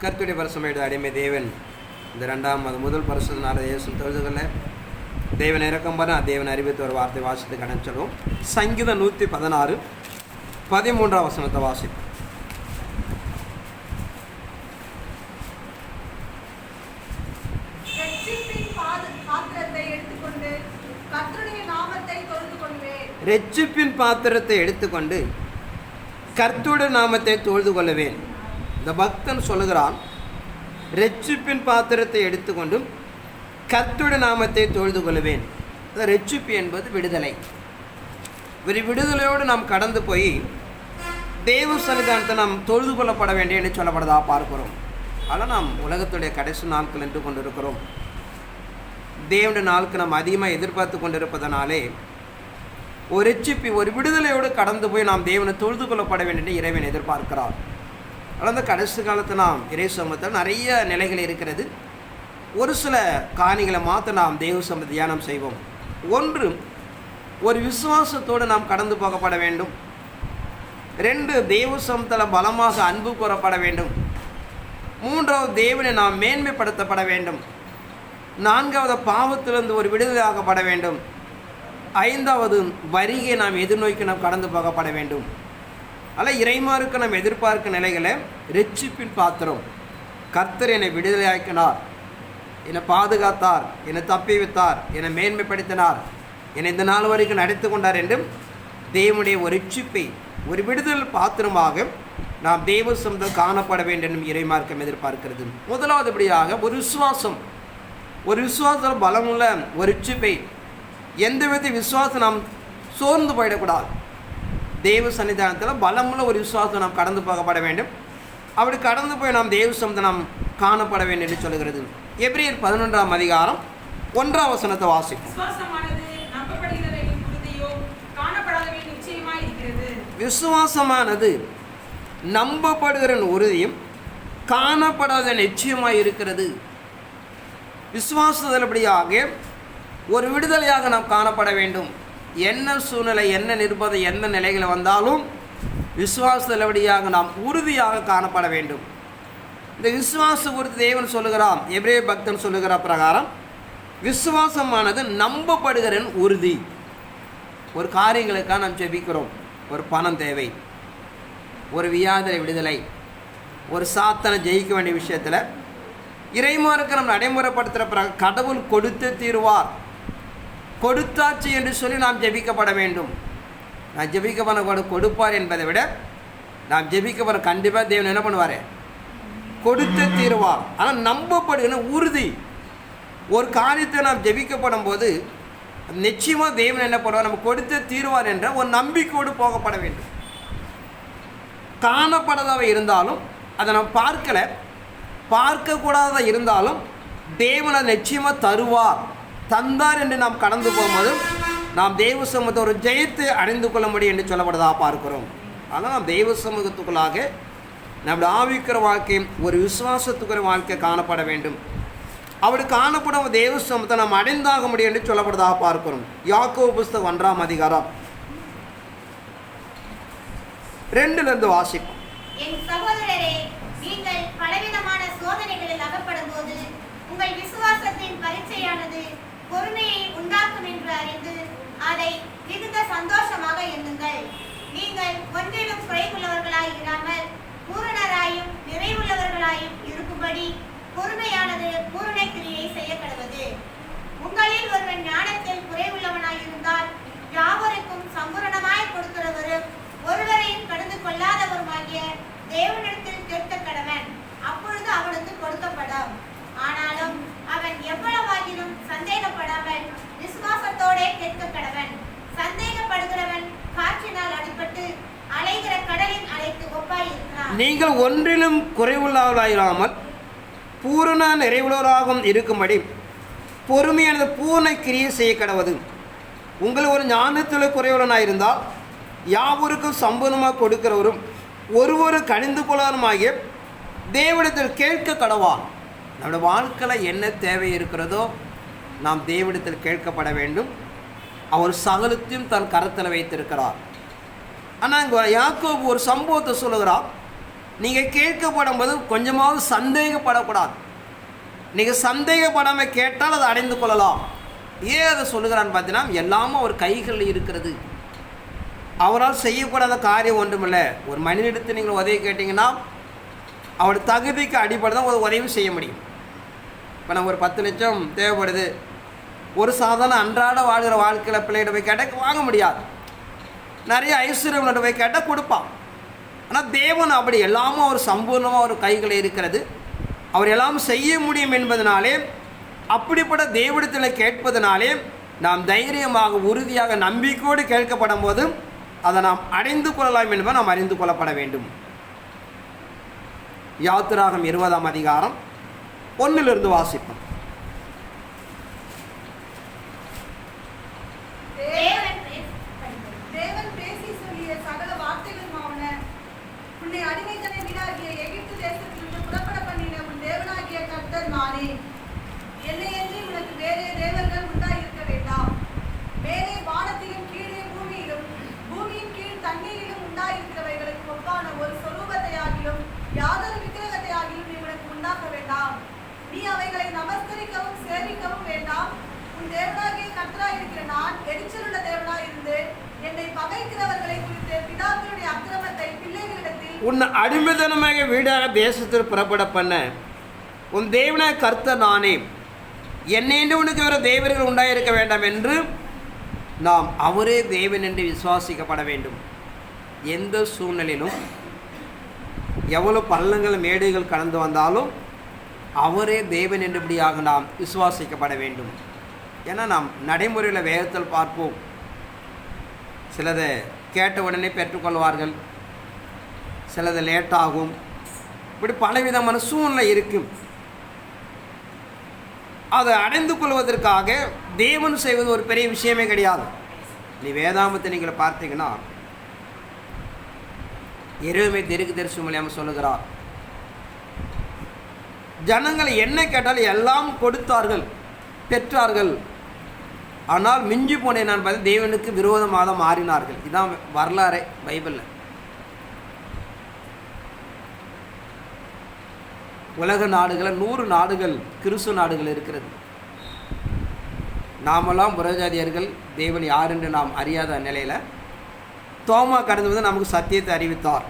கர்த்தருடைய பரிசுமையுடைய அடிமை தேவன் இந்த ரெண்டாம் அது முதல் பரிசுனால இயேசு தொழுதுகள்ல தேவன் இறக்கம் பண்ண தேவன் அறிவித்து ஒரு வார்த்தை வாசித்து கடன் சொல்லுவோம். சங்கீதம் 116 13 வசனத்தை வாசிப்போம். ரட்சிப்பின் பாத்திரத்தை எடுத்துக்கொண்டு கர்த்தருடைய நாமத்தை தொழுது கொள்வேன். இந்த பக்தன் சொல்லுகிறான், ரட்சிப்பின் பாத்திரத்தை எடுத்துக்கொண்டு கர்த்தருடைய நாமத்தை தொழுது கொள்வேன். ரட்சிப்பு என்பது விடுதலை. ஒரு விடுதலையோடு நாம் கடந்து போய் தேவ சன்னிதானத்தை நாம் தொழுது கொள்ளப்பட வேண்டிய என்று சொல்லப்படுதா பார்க்கிறோம். ஆனால் நாம் உலகத்துடைய கடைசி நாட்கள் என்று கொண்டிருக்கிறோம். தேவனுடைய நாளுக்கு நாம் அதிகமாக எதிர்பார்த்து கொண்டிருப்பதனாலே ஒரு ரட்சிப்பு ஒரு விடுதலையோடு கடந்து போய் நாம் தேவனை தொழுது கொள்ளப்பட வேண்டும் என்று இறைவன் எதிர்பார்க்கிறார். ஆனால் அந்த கடைசி காலத்தில் நாம் இறை சமூகத்தில் நிறைய நிலைகள் இருக்கிறது. ஒரு சில காணிகளை மாற்ற நாம் தேவ சமூக தியானம் செய்வோம். ஒன்று, ஒரு விசுவாசத்தோடு நாம் கடந்து போகப்பட வேண்டும். 2, தேவ சமூகத்தில் பலமாக அன்பு கூறப்பட வேண்டும். 3வது, தேவனை நாம் மேன்மைப்படுத்தப்பட வேண்டும். 4வது, பாவத்திலிருந்து ஒரு விடுதலையாகப்பட வேண்டும். 5வது, வருகை நாம் எதிர்நோக்கி நாம் கடந்து போகப்பட வேண்டும். அல்ல இறைமாருக்கு நாம் எதிர்பார்க்க நிலைகளை ரட்சிப்பின் பாத்திரம். கர்த்தர் என்னை விடுதலையாக்கினார், என்னை பாதுகாத்தார், என்னை தப்பி வைத்தார், என்னை மேன்மைப்படுத்தினார், என்னை இந்த நாள் வரைக்கும் நடத்தி கொண்டார் என்றும் தேவனுடைய ஒரு ரட்சிப்பை ஒரு விடுதலை பாத்திரமாக நாம் தேவ சமூகத்தில் காணப்பட வேண்டும் என்றும் இறைமார்க்கம் எதிர்பார்க்கிறது. முதலாவதுபடியாக ஒரு விசுவாசம். ஒரு விசுவாசத்தில் பலமுள்ள ஒரு ரட்சிப்பை, எந்த வித விசுவாசம் நாம் சோர்ந்து போயிடக்கூடாது. தேவ சன்னிதானத்தில் பலமுள்ள ஒரு விசுவாசம் நாம் கடந்து போகப்பட வேண்டும். அப்படி கடந்து போய் நாம் தேவ சமூகத்தை நாம் காணப்பட வேண்டும் என்று சொல்கிறது. எபிரேயர் 11ஆம் அதிகாரம் 1ஆம் வசனத்தை வாசிப்போம். விசுவாசமானது நம்பப்படுகிற உறுதியும் காணப்படாத நிச்சயமாய் இருக்கிறது. விசுவாசத்தின்படியாக ஒரு விடுதலையாக நாம் காணப்பட வேண்டும். என்ன சூழ்நிலை, என்ன நிர்பந்தம், என்ன நிலைகள் வந்தாலும் விசுவாசத்தின்படியாக நாம் உறுதியாக காணப்பட வேண்டும். இந்த விசுவாச குறித்து தேவன் சொல்லுகிறான். எபிரேய பக்தன் சொல்லுகிற பிரகாரம் விசுவாசமானது நம்பப்படுகிற உறுதி. ஒரு காரியங்களுக்காக நாம் ஜெபிக்கிறோம். ஒரு பணம் தேவை, ஒரு வியாதிரை விடுதலை, ஒரு சாத்தனை ஜெயிக்க வேண்டிய விஷயத்தில் இறைமாருக்கு நம்ம நடைமுறைப்படுத்துகிற கடவுள் கொடுத்து தீர்வார், கொடுத்தாச்சு என்று சொல்லி நாம் ஜெபிக்கப்பட வேண்டும். நான் ஜெபிக்கப்பட கொடுப்பார் என்பதை விட நாம் ஜெபிக்கப்பட கண்டிப்பாக தேவன் என்ன பண்ணுவார், கொடுத்து தீர்வார். ஆனால் நம்பப்படுகிற உறுதி. ஒரு காரியத்தை நாம் ஜெபிக்கப்படும் போது நிச்சயமாக தேவன் என்ன பண்ணுவார், நம்ம கொடுத்து தீர்வார் என்ற ஒரு நம்பிக்கையோடு போகப்பட வேண்டும். காணப்படாதவை இருந்தாலும் அதை நாம் பார்க்கக்கூடாததாக இருந்தாலும் தேவனை நிச்சயமாக தருவார், தந்தார் என்று நாம் கடந்து போகும்போது நாம் தெய்வ சமூகத்தை ஒரு ஜெயத்தை அடைந்து கொள்ள முடியும் என்று சொல்லப்படுவதாக பார்க்கிறோம். ஆனால் நாம் தெய்வ சமூகத்துக்குள்ளாக நம்முடைய ஆவிக்கிற வாழ்க்கை ஒரு விசுவாசத்துக்குரிய வாழ்க்கை காணப்பட வேண்டும். அப்படி காணப்படும் தெய்வ சமூகத்தை நாம் அடைந்தாக முடியும் என்று சொல்லப்படுவதாக பார்க்கிறோம். யாக்கோபு புஸ்தகம் 1ஆம் அதிகாரம் 2லிருந்து வாசிப்போம். என் சகோதரரே, நீங்கள் பலவிதமான சோதனைகளில் அகப்படும் போது உங்கள் விசுவாசத்தின் பரீட்சையானது பொறுமையை உண்டாக்கும் என்று அறிந்து அதை மிகுந்த சந்தோஷமாக எண்ணுங்கள். நீங்கள் ஒன்றிலும் குறைவுள்ளவர்களாய் இராமல் பூரணராயும் நிறைவுள்ளவர்களாயும் இருக்கும்படி பொறுமையானது பூரண கிரியை செய்யப்படுவது. உங்களில் ஒருவன் ஞானத்தில் குறைவுள்ளவனாய் இருந்தால் யாவருக்கும் சம்பூரணமாய் கொடுக்கிறவரும் ஒருவரையும் கடந்து கொள்ளாதவருமாகிய தேவனிடத்தில் கேட்க கடவன், அப்பொழுது அவனுக்கு கொடுக்கப்படும். ஆனாலும் அவன் எவ்வளவாகிலும் சந்தேகப்படாமல் விசுவாசத்தோடே கேட்க கடவன். சந்தேகப்படுகிறவன் காற்றினால் அடிபட்டு அலைகிற கடலின் அலைக்கு ஒப்பாய் இருக்கிறான். நீங்கள் ஒன்றிலும் குறைவுள்ளவர்களாயிராமல் பூரண நிறைவுள்ளவராகவும் இருக்கும்படி பொறுமையானது பூர்ண கிரியை செய்ய கடவது. உங்கள் ஒரு ஞானத்தில் குறைவுள்ளனாயிருந்தால் யாவருக்கும் சம்பூர்ணமாக கொடுக்கிறவரும் ஒருவரு கணிந்து கொள்ளாருமாகிய தேவனிடத்தில் கேட்க கடவான். நம்முடைய வாழ்க்கையில் என்ன தேவை இருக்கிறதோ நாம் தேவனிடத்தில் கேட்கப்பட வேண்டும். அவர் சகலத்தையும் தன் கரத்தில் வைத்திருக்கிறார். ஆனால் இங்கே யாக்கோபு ஒரு சம்பவத்தை சொல்லுகிறார். நீங்கள் கேட்கப்படும் போது கொஞ்சமாவது சந்தேகப்படக்கூடாது. நீங்கள் சந்தேகப்படாமல் கேட்டால் அதை அடைந்து கொள்ளலாம். ஏன் அதை சொல்லுகிறான்னு பார்த்தீங்கன்னா, எல்லாமும் அவர் கைகளில் இருக்கிறது. அவரால் செய்யக்கூடாத காரியம் ஒன்றுமில்லை. ஒரு மனிதனிடத்து நீங்கள் உதவி கேட்டிங்கன்னா அவருடைய தகுதிக்கு அடிப்படை தான் ஒரு உதவி செய்ய முடியும். இப்போ நம்ம ஒரு 10 லட்சம் தேவைப்படுது, ஒரு சாதாரண அன்றாட வாழ்கிற வாழ்க்கையில் பிள்ளைகிட்ட போய் கேட்டால் வாங்க முடியாது. நிறைய ஐஸ்வர்யங்களோட போய் கேட்டால் கொடுப்பான். ஆனால் தேவன் அப்படி எல்லாமும் அவர் சம்பூர்ணமாக ஒரு கைகளில் இருக்கிறது. அவர் எல்லாம் செய்ய முடியும் என்பதனாலே, அப்படிப்பட்ட தேவனிடத்தில் கேட்பதனாலே நாம் தைரியமாக உறுதியாக நம்பிக்கையோடு கேட்கப்படும் போது அதை நாம் அடைந்து கொள்ளலாம் என்பதை நாம் அறிந்து கொள்ளப்பட வேண்டும். யாத்திராகம் 20ஆம் அதிகாரம் 1 வாசிப்போம். தேவன் பேசி சொல்லிய சகல வார்த்தைகளுமாவன, உன்னை அடிமைத்தன வீடாகிய எகிப்து தேசத்திலிருந்து புறப்பட பண்ணின உன் தேவனாகிய கர்த்தர் நானே. என்னையன்றி உனக்கு வேறே தேவர்கள் உண்டாயிருக்க வேண்டாம். மேலே வானத்திலும் கீழே பூமியிலும் பூமியின் கீழ் தண்ணீரிலும் உண்டாயிருக்கிறவைகளுக்கு ஒப்பான ஒரு சொரூபத்தையாகிலும் யாதொரு விக்கிரகத்தையாகிலும் நீ உனக்கு உண்டாக்க வேண்டாம். நீ அவைகளை நமஸ்கரிக்கவும் சேவிக்கவும் வேண்டாம். உன் தேவனாகிய கர்த்தராயிருக்கிற நான் எரிச்சலுள்ள தேவனாயிருந்து என்னை பகைக்கிறவர்களை குறித்து பிதாக்களுடைய அக்கிரமத்தை பிள்ளைகளிடத்தில் உன் அடிமைத்தனமாக வீடாக தேசத்தில் புறப்பட பண்ண உன் தேவனாகிய கர்த்தர் நானே. என்னென்று உனக்கு வேறு தேவர்கள் உண்டாயிருக்க வேண்டாம் என்று நாம் அவரே தேவன் என்று விசுவாசிக்கப்பட வேண்டும். எந்த சூழ்நிலையிலும் எவ்வளவு பள்ளங்கள் மேடுகள் கடந்து வந்தாலும் அவரே தேவன் என்றபடியாக நாம் விசுவாசிக்கப்பட வேண்டும். ஏன்னா நாம் நடைமுறையில் வேதத்தில் பார்ப்போம், சிலதை கேட்ட உடனே பெற்றுக்கொள்வார்கள், சிலது லேட்டாகும். இப்படி பலவிதமான சூழ்நிலை இருக்கும். அதை அடைந்து கொள்வதற்காக தேவன் செய்வது ஒரு பெரிய விஷயமே கிடையாது. நீ வேதாமத்தை நீங்கள் பார்த்தீங்கன்னா எருமை தெருக்கு தரிசி மூலியமாக சொல்லுகிறார், ஜனங்கள் என்ன கேட்டாலும் எல்லாம் கொடுத்தார்கள், பெற்றார்கள். ஆனால் மிஞ்சி போனேன் நான் பார்த்து தேவனுக்கு விரோதமாக மாறினார்கள். இதுதான் வரலாறு பைபிளில். உலக நாடுகளில் 100 நாடுகள் கிறிஸ்துவ நாடுகள் இருக்கிறது. நாமெல்லாம் புறஜாதியர்கள், தேவன் யார் என்று நாம் அறியாத நிலையில் தோமா கடந்து வந்து நமக்கு சத்தியத்தை அறிவித்தார்.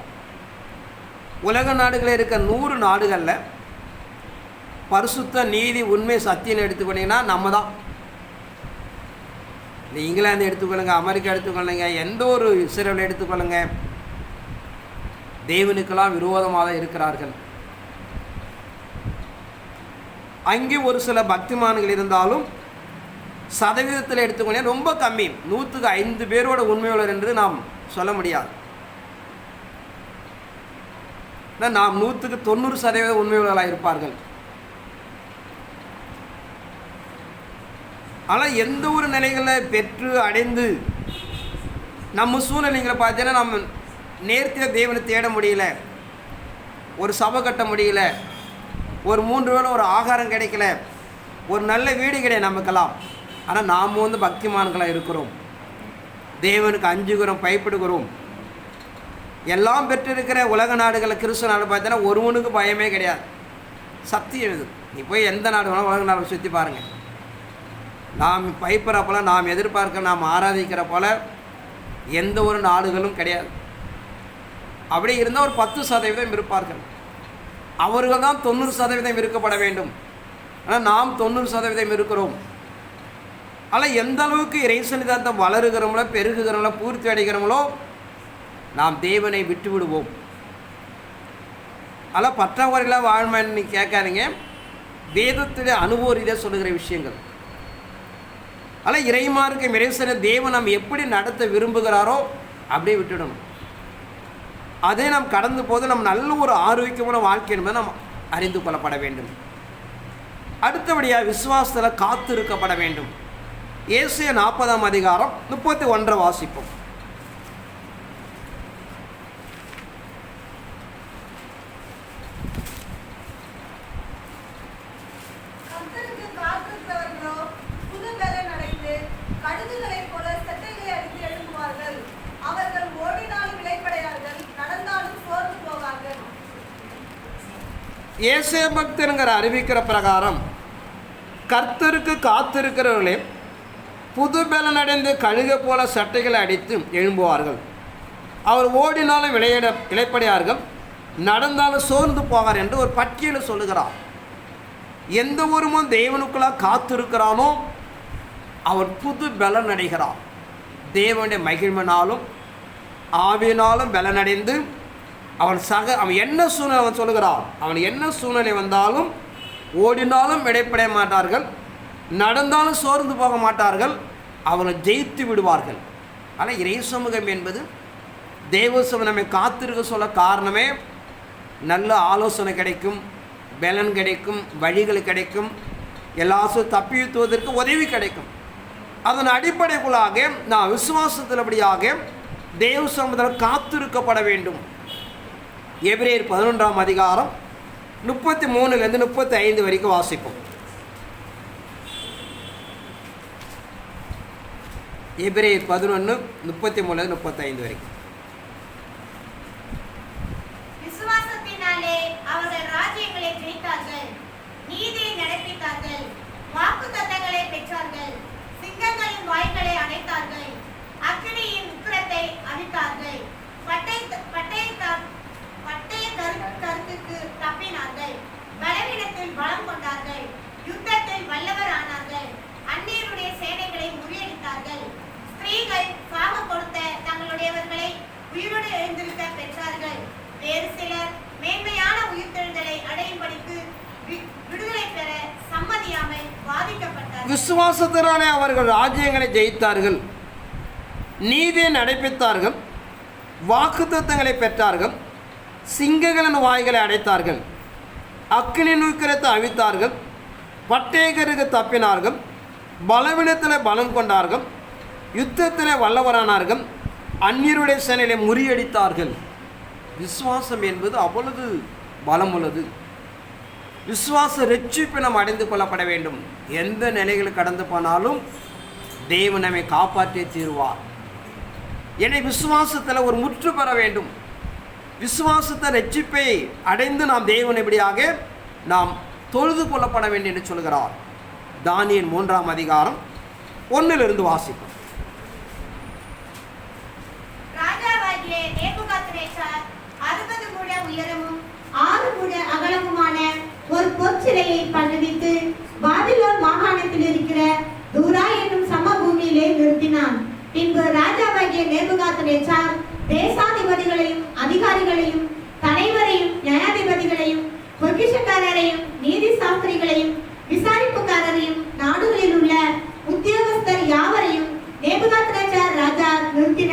உலக நாடுகளில் இருக்க 100 நாடுகளில் பரிசுத்த நீதி உண்மை சத்தியம் எடுத்துக்கொண்டீங்கன்னா நம்ம தான். நீ இங்கிலாந்து எடுத்துக்கொள்ளுங்க, அமெரிக்கா எடுத்துக்கொள்ளுங்க, எந்த ஒரு இஸ்ரேல் எடுத்துக்கொள்ளுங்க, தேவனுக்கெல்லாம் விரோதமாக தான் இருக்கிறார்கள். அங்கே ஒரு சில பக்திமான்கள் இருந்தாலும் சதவீதத்தில் எடுத்துக்கொண்டே ரொம்ப கம்மி. 100க்கு 5 பேரோட உண்மையுள்ளவர் என்று நாம் சொல்ல முடியாது. நாம் 100க்கு 90% உண்மையுள்ளவர்களாக இருப்பார்கள். ஆனால் எந்த ஒரு நிலைகளில் பெற்று அடைந்து நம்ம சூழ்நிலைகளை பார்த்தீங்கன்னா நம்ம நேர்த்தியாக தேவனை தேட முடியல, ஒரு சபை கட்ட முடியல, ஒரு 3 வேளை ஒரு ஆகாரம் கிடைக்கல, ஒரு நல்ல வீடு கிடையாது நமக்கெல்லாம். ஆனால் நாம் வந்து பக்திமான்களாக இருக்கிறோம், தேவனுக்கு அஞ்சுகிறோம், பயப்படுகிறோம். எல்லாம் பெற்றிருக்கிற உலக நாடுகளில் கிறிஸ்துவ நாடு பார்த்தீங்கன்னா ஒருவனுக்கு பயமே கிடையாது. சத்தியம் இது. நீ போய் எந்த நாடு வேணாலும் உலக நாடு சுற்றி பாருங்கள். நாம் பயப்படுற போல, நாம் எதிர்பார்க்க, நாம் ஆராதிக்கிற போல எந்த ஒரு நாடுகளும் கிடையாது. அப்படி இருந்தால் ஒரு 10% இருப்பார்கள். அவர்கள் தான் 90% இருக்கப்பட வேண்டும். ஆனால் நாம் 90% இருக்கிறோம். ஆனால் எந்த அளவுக்கு இறைசனிதானத்தை வளருகிறோங்களோ, பெருகுகிறோங்களோ, பூர்த்தி அடைகிறோங்களோ, நாம் தேவனை விட்டு விடுவோம். ஆனால் பற்றாக்குறைகளாக வாழ்மைன்னு கேட்காதீங்க. வேதத்துடைய அனுபவ ரீதியாக சொல்லுகிற விஷயங்கள். ஆனால் இறைமார்க்க இறைசனை தேவன் நாம் எப்படி நடத்த விரும்புகிறாரோ அப்படியே விட்டுடணும். அதே நாம் கடந்து போது நம்ம நல்ல ஒரு ஆரோக்கியமான வாழ்க்கை என்பதை நாம் அறிந்து கொள்ளப்பட வேண்டும். அடுத்தபடியாக விசுவாசத்தில் காத்து இருக்கப்பட வேண்டும். ஏசாயா 40ஆம் அதிகாரம் 31 வாசிப்போம். ஏசே பக்தருங்கிற அறிவிக்கிற பிரகாரம் கர்த்தருக்கு காத்திருக்கிறவர்களே புது பலனடைந்து கழுகை போல சட்டைகளை அடித்து எழும்புவார்கள். அவர் ஓடினாலும் இளைப்படையார்கள், நடந்தாலும் சோர்ந்து போவார் என்று ஒரு பட்டியலை சொல்லுகிறார். எந்த ஒருவன் தேவனுக்குள்ளாக காத்திருக்கிறானோ அவன் புது பலன் அடைகிறான். தேவனுடைய மகிழ்வினாலும் ஆவியினாலும் பலனடைந்து அவன் என்ன சூழ்நிலை அவன் சொல்லுகிறான், அவன் என்ன சூழ்நிலை வந்தாலும் ஓடினாலும் இடைப்படைய மாட்டார்கள், நடந்தாலும் சோர்ந்து போக மாட்டார்கள், அவனை ஜெயித்து விடுவார்கள். ஆனால் இறை சமூகம் என்பது தேவ சமூகம் நம்மை காத்திருக்க சொல்ல காரணமே நல்ல ஆலோசனை கிடைக்கும், பலன் கிடைக்கும், வழிகள் கிடைக்கும், எல்லாரும் தப்பித்துவதற்கு உதவி கிடைக்கும். அதன் அடிப்படைக்குள்ளாக நான் விசுவாசத்தின்படியாக தேவ சமூகத்தில் காத்திருக்கப்பட வேண்டும். எபிரேயர் 11ஆம் அதிகாரம் 33 35 வரைக்கும் வாசிப்போம். எபிரேயர் 11 33 35 வரைக்கும். விசுவாசத்தினாலே அவர்கள் ராஜ்யங்களை ஜெயித்தார்கள், நீதியை நடப்பித்தார்கள், வாக்குத்தத்தங்களை பெற்றார்கள், சிங்கங்களின் வாய்களை அடைத்தார்கள், அக்கினியின் உக்கிரத்தை அழித்தார்கள், கருத்துக்கு தப்பினார்கள், பலவீனத்தில் பலம் கொண்டார்கள், யுத்தத்தில் வல்லவர் ஆனார்கள், அந்நியருடைய சேனைகளை முறியடித்தார்கள், ஸ்திரீகள் சாபம் கொடுத்த தங்களுடையவர்களை உயிரோடு எழுந்திருக்க பெற்றார்கள், வேறு சிலர் மேன்மையான உயிர்த்தெழுதலை அடையும்படிக்கு விடுதலை பெற சம்மதியாமல் பாதிக்கப்பட்டார்கள். விசுவாசத்தினாலே அவர்கள் ராஜ்யங்களை ஜெயித்தார்கள், நீதியை நடப்பித்தார்கள், வாக்குத்தத்தங்களை பெற்றார்கள், சிங்கங்களின் வாய்களை அடைத்தார்கள், அக்கினி உக்கிரத்தை அவித்தார்கள், பட்டயக்கருக்கு தப்பினார்கள், பலவீனத்தில் பலம் கொண்டார்கள், யுத்தத்தில் வல்லவரானார்கள், அந்நியருடைய சேனையை முறியடித்தார்கள். விசுவாசம் என்பது அவ்வளவு பலம் உள்ளது. விசுவாச ரட்சிப்பை நாம் அடைந்து கொள்ளப்பட வேண்டும். எந்த நிலைகளை கடந்து போனாலும் தேவன் நம்மை காப்பாற்றி தீர்வார். என்னை விசுவாசத்தில் ஒரு முற்று பெற வேண்டும். விசுவாசத்தை ரட்சிப்பை அடைந்து நாம் தேவன் எப்படியாக நாம் தொழுது கொள்ளப்பட வேண்டும் என்று சொல்கிறார். தானியேல் 3ஆம் அதிகாரம் 1 வாசிப்போம். ராஜாவாகிய நேபுகாத்நேச்சார் 60 முழ உயரமும் 6 முழ அகலமுமான ஒரு பொற்சிலையை பண்ணுவித்து பாபிலோன் மாகாணத்தில் இருக்கிற தூரா என்னும் சமபூமியிலே நிறுத்தினான். பின்பு ராஜாவாகிய நேபுகாத்நேச்சார் தேசாதிபதிகளையும் அதிகாரிகளையும் தலைவரையும் நியாயாதிபதிகளையும் பொக்கிஷக்காரரையும் நீதி சாஸ்திரிகளையும் விசாரிப்புக்காரரையும் நாடுகளில் உள்ள உத்தியோகஸ்தர் யாவரையும் நேபுகாத்நேச்சார் ராஜா நிறுத்தின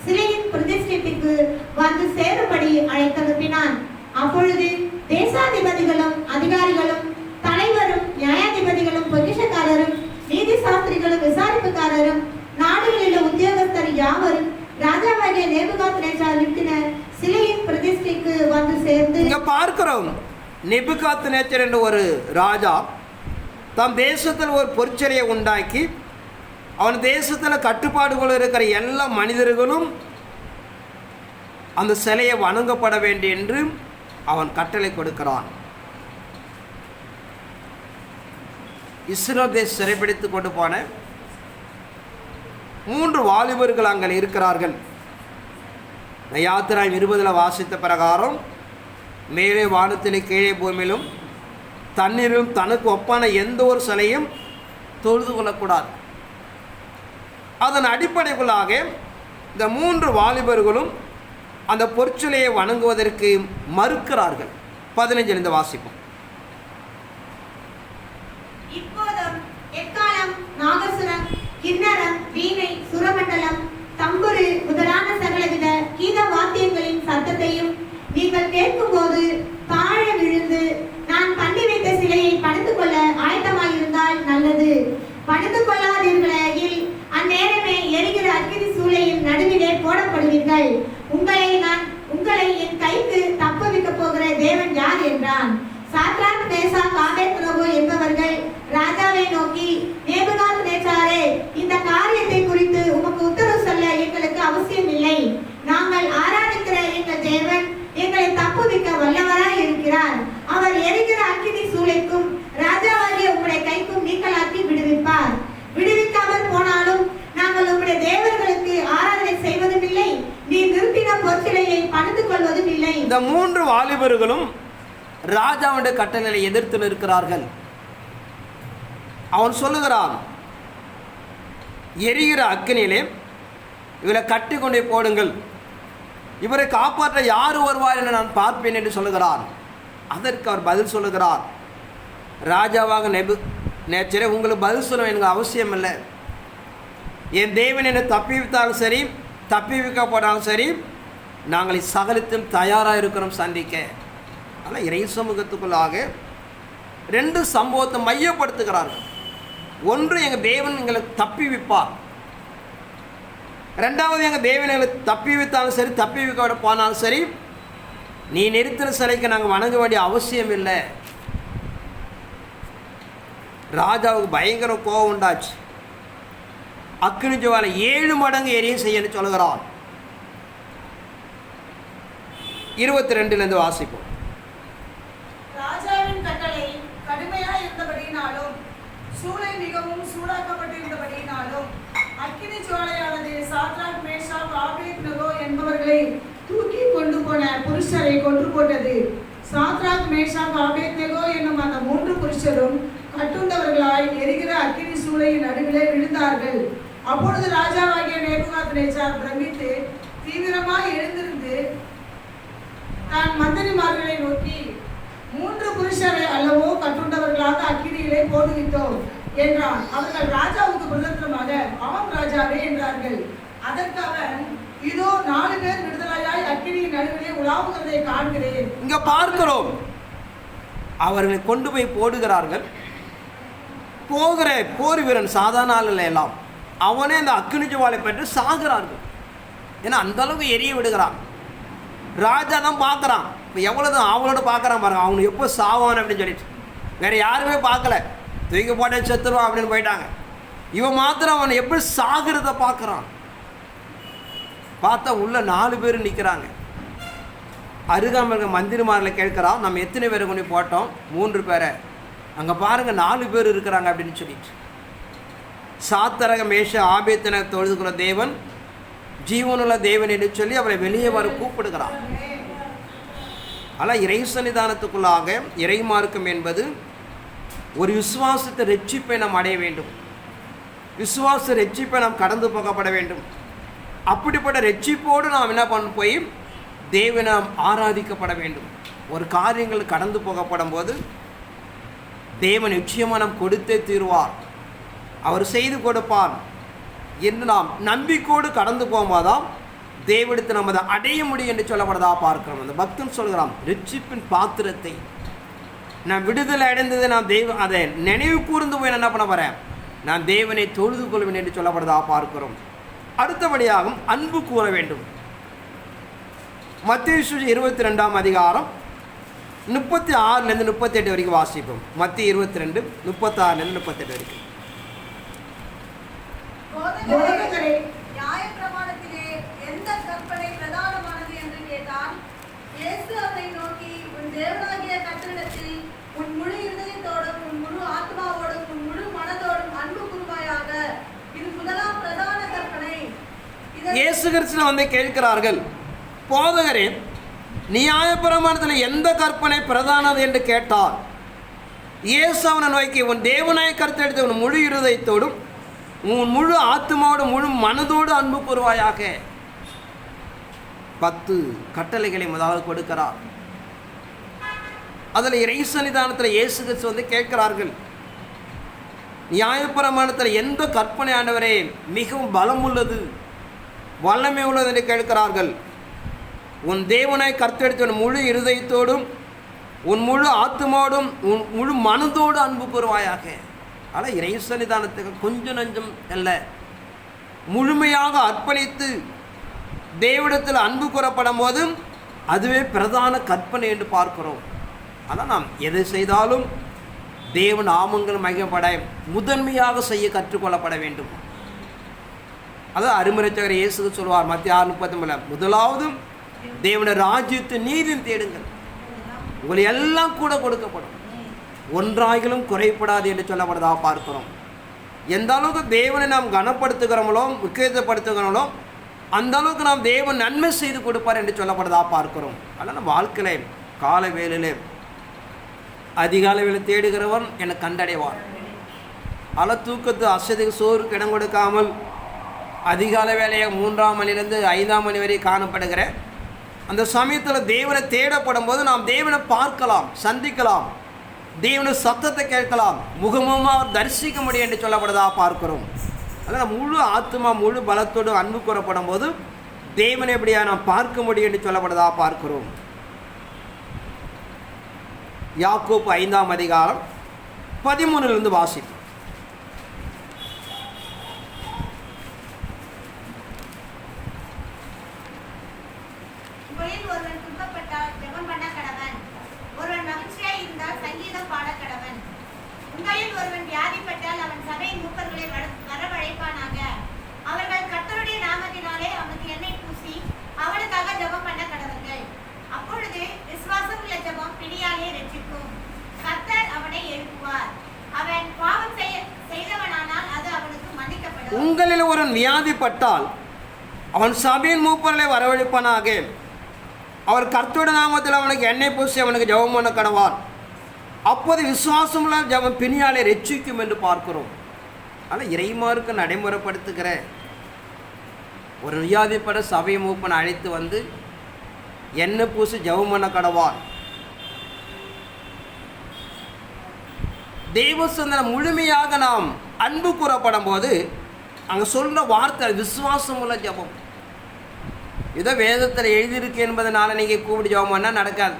சிலையின் பிரதிஷ்டைக்கு வந்து சேரும்படி அழைத்தனுப்பினான். அப்பொழுது தேசாதிபதிகளும் அதிகாரிகளும் தலைவரும் நியாயாதிபதிகளும் பொக்கிஷக்காரரும் நீதி சாஸ்திரிகளும் விசாரிப்புக்காரரும் நாடுகளில் உத்தியோகஸ்தர் யாவரும் ராஜாவாகிய நேபுகாத்நேச்சார் நிறுத்தின சிலையின் பிரதிஷ்டைக்கு வந்து சேர்ந்து இங்க பார்க்கிறோம். நேபுகாத்நேச்சார் என்ற ஒரு ராஜா தம் தேசத்தில் ஒரு பொற்சிலையை உண்டாக்கி அவன் தேசத்தில் கட்டுப்பாடுகள் இருக்கிற எல்லா மனிதர்களும் அந்த சிலையை வணங்கப்பட வேண்டும் என்று அவன் கட்டளை கொடுக்கிறான். இஸ்ரவேலை சிறைப்பிடித்து கொண்டு போன 3 வாலிபர்கள் அங்கே இருக்கிறார்கள். யாத்திராயம் 20 வாசித்த பிரகாரம் மேலே வானத்திலே கீழே பூமியிலும் தண்ணீரும் தனக்கு ஒப்பான எந்த ஒரு சிலையும் தொழுது கொள்ளக்கூடாது. அதன் அடிப்படைகளாக இந்த 3 வாலிபர்களும் அந்த பொற்சிலையை வணங்குவதற்கு மறுக்கிறார்கள். 15 வாசிப்போம். இப்போதும் எக்காலம், நாகசுரம், கிண்ணரம், வீணை, சுரமண்டலம், தம்புரு முதலான சகலவித கீத வாத்தியங்களின் சத்தத்தையும் நீங்கள் கேட்கும்போது தாழ விழுந்து நான் பண்ணி வைத்த சிலையை பணிந்து கொள்ள ஆயத்தமாயிருந்தால் நல்லது. பணிந்து கொள்ளாதீர்களாகில் அந்நேரமே எரிகிற அக்கினி சூளையின் நடுவிலே போடப்படுவீர்கள். உங்களை என் கைக்கு தப்புவிக்க போகிற தேவன் யார் என்றான். சாத்ராக், மேசாக், ஆபேத்நேகோ என்பவர்கள் ராஜாவை நோக்கி, நேபுகாத்நேச்சாரே, இந்த காரியத்தை குறித்து உமக்கு உத்தரவு சொல்ல எங்களுக்கு அவசியம் இல்லை. நாங்கள் ஆராதிக்கிற எங்கள் தேவன் எங்களை தப்புவிக்க வல்லவராய் இருக்கிறார். அவர் எரிகிற அக்கினி சூளைக்கும் ராஜாவாகிய உம்முடைய கைக்கும் நீங்களாக்கி விடுவிப்பார். விடுவிக்காமல் போனாலும் நாங்கள் உம்முடைய தேவர்களுக்கு ஆராதனை செய்வதும் இல்லை, நீ நிறுத்தின பொற்சிலையை பணிந்து கொள்வதும் இல்லை. இந்த 3 வாலிபர்களும் ராஜாவுடைய கட்டளையை எதிர்த்து நிற்கிறார்கள். அவன் சொல்லுகிறான், எரிகிற அக்கினியிலே இவரை கட்டி கொண்டே போடுங்கள், இவரை காப்பாற்ற யார் வருவார் என்று நான் பார்ப்பேன் என்று சொல்லுகிறார். அதற்கு அவர் பதில் சொல்லுகிறார், ராஜாவாக நேச்சரே, உங்களுக்கு பதில் சொல்ல எனக்கு அவசியம் இல்லை. என் தேவன் என்னை தப்பிவித்தாலும் சரி, தப்பிவிக்கப்பட்டாலும் சரி, நாங்கள் சகலத்தும் தயாராக இருக்கிறோம் சந்திக்க. ஆனால் இறை சமூகத்துக்குள்ளாக 2 சம்பவத்தை மையப்படுத்துகிறார்கள். ஒன்று, எங்கள் தேவன் எங்களை தப்பிவிப்பார். 2வது, எங்கள் தேவன் எங்களை தப்பிவித்தாலும் சரி, தப்பிவிக்க போனாலும் சரி, நீ நிறுத்தின சிலைக்கு நாங்கள் வணங்க வேண்டிய அவசியம் இல்லை. ராஜாவுக்கு பயங்கர கோபம் உண்டாச்சு. அக்கினி ஜுவாலை 7 மடங்கு எரியும் செய்யன்னு சொல்லுகிறான். 22 வாசிப்போம். ராஜாவின் கட்டளை கடுமையாய் இருந்தபடியினாலும் சூளை மிகவும் சூடாக்கப்பட்டிருந்தபடியினாலும் அக்கினி ஜுவாலையானது சாத்ராக், மேஷாக், ஆபேத்நேகோ என்பவர்களை தூக்கி கொண்டு போன புருஷரை கொன்று போட்டது. சாத்ராக், மேஷாக், ஆபேத்நேகோ என்னும் அந்த 3 புருஷரும் கட்டுண்டவர்களாய் எரிகிற அக்கினி சூளையின் நடுவிலே விழுந்தார்கள். அப்பொழுது ராஜாவாகிய நேபுகாத்நேச்சார் பிரமித்து தீவிரமாய் எழுந்திருந்து தான் மந்திரிமார்களை நோக்கி, 3 புருஷரை அல்லவோ கட்டுண்டவர்களாக அக்கினியிலே போடுவித்தோம் என்றான். அவர்கள் ராஜாவுக்கு பிரதத்திரமாக, ஆம் ராஜாவே என்றார்கள். அதற்கு அவன், இதோ 4 பேர் விடுதலையாய் அக்கினியின் நடுவிலே உலாவுகிறதை காண்கிறேன். இங்க பார்க்கிறோம், அவர்களை கொண்டு போய் போடுகிறார்கள். போகிற போர் வீரன் சாதாரண ஆள் எல்லாம் அவனே அந்த அக்கினி ஜுவாலை பெற்று சாகிறார்கள். ஏன்னா அந்த அளவுக்கு எரிய விடுகிறான். ராஜா தான் பார்க்குறான். இப்போ எவ்வளோதான் அவங்களோட பார்க்குறான் பாருங்க, அவனுக்கு எப்போ சாவான் அப்படின்னு சொல்லிட்டு. வேறு யாருமே பார்க்கல, தூக்கி போட்ட செத்துருவான் அப்படின்னு போயிட்டாங்க. இவன் மாத்திரம் அவனை எப்படி சாகிறத பார்க்குறான். பார்த்தா உள்ள 4 பேர் நிற்கிறாங்க. அருகாமல் இருக்க மந்திரிமார்களை கேட்குறான், நம்ம எத்தனை பேரை கொண்டு போட்டோம்? 3 பேரை. அங்கே பாருங்கள் 4 பேர் இருக்கிறாங்க அப்படின்னு சொல்லிட்டு. சாத்தரக, மேஷ, ஆபேத்தனை தொழுதுகிற தேவன் ஜீவனுள்ள தேவன் என்று சொல்லி அவரை வெளியே வர கூப்பிடுகிறார். ஆனால் இறை சன்னிதானத்துக்குள்ளாக இறை மார்க்கம் என்பது ஒரு விசுவாசத்தை ரட்சிப்பை நாம் அடைய வேண்டும். விசுவாச ரட்சிப்பை நாம் கடந்து போகப்பட வேண்டும். அப்படிப்பட்ட ரட்சிப்போடு நாம் என்ன பண்ண போய் தேவனை நாம் ஆராதிக்கப்பட வேண்டும். ஒரு காரியங்கள் கடந்து போகப்படும் போது தேவன் நிச்சயமாக நாம் கொடுத்தே தீர்வார், அவர் செய்து கொடுப்பார் என்று நாம் நம்பிக்கையோடு கடந்து போகும்போதான் தேவனிடத்தை நம்ம அதை அடைய முடியும் என்று சொல்லப்படுறதா பார்க்கிறோம். அந்த பக்தன் சொல்கிறான், ரட்சிப்பின் பாத்திரத்தை நான் விடுதலை அடைந்தது, நான் அதை நினைவு கூர்ந்து போய் என்ன பண்ண போகிறேன், நான் தேவனை தொழுது கொள்வேன் என்று சொல்லப்படுறதா பார்க்கிறோம். அடுத்தபடியாகவும் அன்பு கூற வேண்டும். மத்தேயு 22ஆம் அதிகாரம் 36 38 வரைக்கும் வாசிப்போம். மத்திய 22 36 38 வரைக்கும். போதகரே, நியாயப்பிரமாணத்திலே எந்த கற்பனை பிரதானமானது என்று கேட்டான். இயேசு அவனை நோக்கி, உன் தேவனாகிய கர்த்தரிடத்தில் உன் முழு இருதயத்தோடும், உன் முழு ஆத்மாவோடும், உன் முழு மனதோடும் அன்பு கூர்வாயாக. இது முதலாம் பிரதான கற்பனை. இயேசு கிறிஸ்து வந்து கேட்கிறார்கள், போதகரே, நியாயப்பிரமாணத்தில் எந்த கற்பனை பிரதானது என்று கேட்டார். இயேசு அவனை நோக்கி, உன் தேவனாய கர்த்தரிடத்தில் உன் முழு இருதயத்தோடும், உன் முழு ஆத்மாவோடு, முழு மனதோடு அன்பு கூர்வாயாக. 10 கட்டளைகளை முதலாவது கொடுக்கிறார். அதில் இறை சன்னிதானத்தில் இயேசு கிறிஸ்து வந்து கேட்கிறார்கள், நியாயப்பிரமாணத்தில் எந்த கற்பனை ஆண்டவரே மிகவும் பலம் உள்ளது, வல்லமை உள்ளது என்று கேட்கிறார்கள். உன் தேவனாய் கர்த்தரிடத்தில் உன் முழு இருதயத்தோடும், உன் முழு ஆத்மாவோடும், உன் முழு மனதோடு அன்பு கூர்வாயாக. ஆனால் இறை சன்னிதானத்துக்கு கொஞ்சம் நஞ்சம் அல்ல, முழுமையாக அர்ப்பணித்து தேவனிடத்தில் அன்பு கூறப்படும் போது அதுவே பிரதான கற்பனை என்று பார்க்கிறோம். ஆனால் நாம் எதை செய்தாலும் தேவன் நாமங்கள் மகிமைப்பட முதன்மையாக செய்ய கற்றுக்கொள்ளப்பட வேண்டும். அதான் அருமரட்சகர் இயேசு சொல்வார் மத்திய 6:33, முதலாவது தேவனுடைய ராஜ்யத்தை நீதியும் தேடுங்கள், உங்களை எல்லாம் கூட கொடுக்கப்படும், ஒன்றாகிலும் குறைப்படாது என்று சொல்லப்படுறதாக பார்க்கிறோம். எந்த அளவுக்கு தேவனை நாம் கனப்படுத்துகிறோமோ, முக்கியத்துவப்படுத்துகிறோமோ, அந்த அளவுக்கு நாம் தேவன் நன்மை செய்து கொடுப்பார் என்று சொல்லப்படுறதாக பார்க்கிறோம். அதனால் நம்ம வாழ்க்கையில் கால வேளையிலே அதிகாலை வேலை தேடுகிறவன் என்னை கண்டடைவான். தூக்கத்து அசதிக்கு சோறுக்கு இடம் கொடுக்காமல் அதிகாலை வேலையை 3ஆம் மணிலேருந்து 5ஆம் மணி வரை காணப்படுகிற அந்த சமயத்தில் தேவனை தேடப்படும் போது நாம் தேவனை பார்க்கலாம், சந்திக்கலாம், தேவனை சத்தத்தை கேட்கலாம், முகமுகமாக தரிசிக்க முடியும் என்று சொல்லப்படுறதாக பார்க்கிறோம். அதனால் முழு ஆத்மா முழு பலத்தோடு அன்பு கூறப்படும் போது தேவனை எப்படியா நாம் பார்க்க முடியும் என்று சொல்லப்படுறதாக பார்க்கிறோம். யாக்கோப்பு 5ஆம் அதிகாரம் 13 வாசிப்போம். உங்களில் ஒருவன் துன்பப்பட்டால் ஜெபம் பண்ண கடவன். ஒருவன் மகிழ்ச்சியாய் இருந்தால் சங்கீதம் பாட கடவன். உங்களில் ஒருவன் வியாதிப்பட்டால் அவன் சபை மூப்பர்களை வரவழைப்பானாக. அவர்கள் கர்த்தருடைய நாமத்தினாலே அவனுக்கு எண்ணெய் பூசி அவனுக்காக ஜெபம் பண்ண கடவர்கள். அப்பொழுது விசுவாசம் உள்ள ஜெபம் பிணியாலே ரட்சிக்கும். கர்த்தர் அவனை எழுப்புவார். அவன் பாவம் செய்தவனானால் அது அவனுக்கு மன்னிக்கப்படும். உங்களில் ஒருவன் வியாதிப்பட்டால் அவன் சபையின் மூப்பர்களை வரவழைப்பானாக. அவர் கர்த்தருடைய நாமத்தில் அவனுக்கு எண்ணெய் பூசி அவனுக்கு ஜெபம் பண்ண கடவான். அப்போது விசுவாசமுள்ள ஜெபம் பிணியாலே ரட்சிக்கும் என்று பார்க்கிறோம். ஆனால் இறைமாருக்கு நடைமுறைப்படுத்துகிற ஒரு வியாதிப்பட சபை மூப்பனை அழைத்து வந்து எண்ணெய் பூசி ஜெபம் பண்ண கடவான். தெய்வ சிந்தனை முழுமையாக நாம் அன்பு கூறப்படும் போது அங்கே சொல்கிற வார்த்தை விசுவாசம் உள்ள ஜெபம். இதை வேதத்தில் எழுதியிருக்கு என்பதனால நீங்கள் கூப்பிட்டு ஜெபம் பண்ணால் நடக்காது.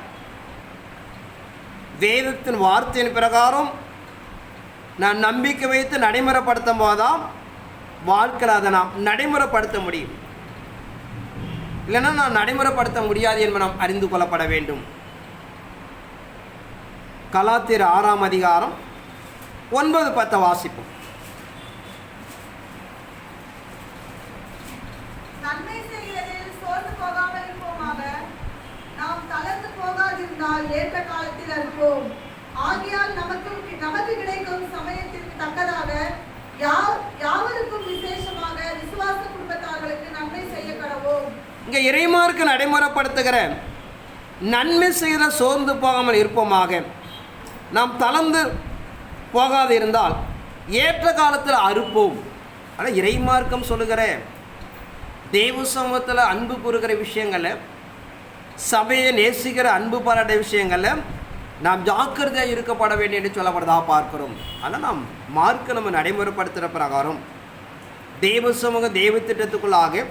வேதத்தின் வார்த்தையின் பிரகாரம் நான் நம்பிக்கை வைத்து நடைமுறைப்படுத்தும் போதுதான் வாழ்க்கையில் அதை நாம் நடைமுறைப்படுத்த முடியும். இல்லைன்னா நான் நடைமுறைப்படுத்த முடியாது என்பதை நாம் அறிந்து கொள்ளப்பட வேண்டும். கலாத்தியர் 6ஆம் அதிகாரம் 9-10 வாசிப்போம். நன்மை செய்கிறதில் சோர்ந்து போகாமல் இருப்போமாக. நாம் தளர்ந்து போகாதிருந்தால் ஏற்ற காலத்தில் இருப்போம். ஆகையால் நமக்கு கிடைக்கும் சமயத்திற்கு தக்கதாக யாவருக்கும் விசேஷமாக விசுவாச குடும்பத்தார்களுக்கு நன்மை செய்ய கடவோம். இங்கே இறைமார்க்கு நடைமுறைப்படுத்துகிற நன்மை செய்த சோர்ந்து போகாமல் இருப்போமாக. நாம் தளர்ந்து போகாது இருந்தால் ஏற்ற காலத்தில் அறுப்போம். ஆனால் இறைமார்க்கம் சொல்லுகிற தெய்வ சமூகத்தில் அன்பு கூறுகிற விஷயங்களில், சபையை நேசிக்கிற அன்பு பாராட்ட விஷயங்களில் நாம் ஜாக்கிரதையாக இருக்கப்பட வேண்டும் என்று சொல்லப்படுறதாக பார்க்கிறோம். ஆனால் நாம் மார்க்க நம்ம நடைமுறைப்படுத்துகிற பிரகாரம் தெய்வ சமூக தெய்வ திட்டத்துக்குள்ளாக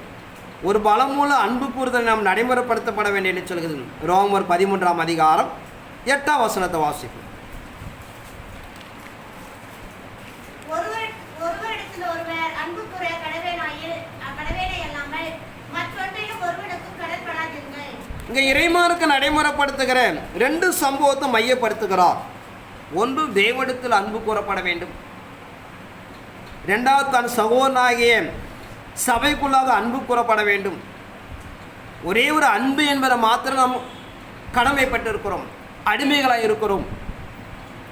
ஒரு பலமூல அன்பு கூறுதல் நாம் நடைமுறைப்படுத்தப்பட வேண்டும் என்று சொல்கிறது. ரோமர் 13ஆம் அதிகாரம் 8ஆம் வசனத்தை வாசிப்போம். ஒருவரிடத்தில் ஒருவர் அன்பு கூற கடவேனை அல்லாமல் மற்றொன்றையும் ஒருவனுக்கும் கடற்படாதீர்கள். இங்கே இறைமாருக்கு நடைமுறைப்படுத்துகிற 2 சம்பவத்தை மையப்படுத்துகிறார். ஒன்று தேவனிடத்தில் அன்பு கூறப்பட வேண்டும். 2வது தன் சகோதரனாகிய சபைக்குள்ளாக அன்பு கூறப்பட வேண்டும். ஒரே ஒரு அன்பு என்பதை மாத்திரம் நாம் கடமைப்பட்டிருக்கிறோம். அடிமைகளாக இருக்கிறோம்,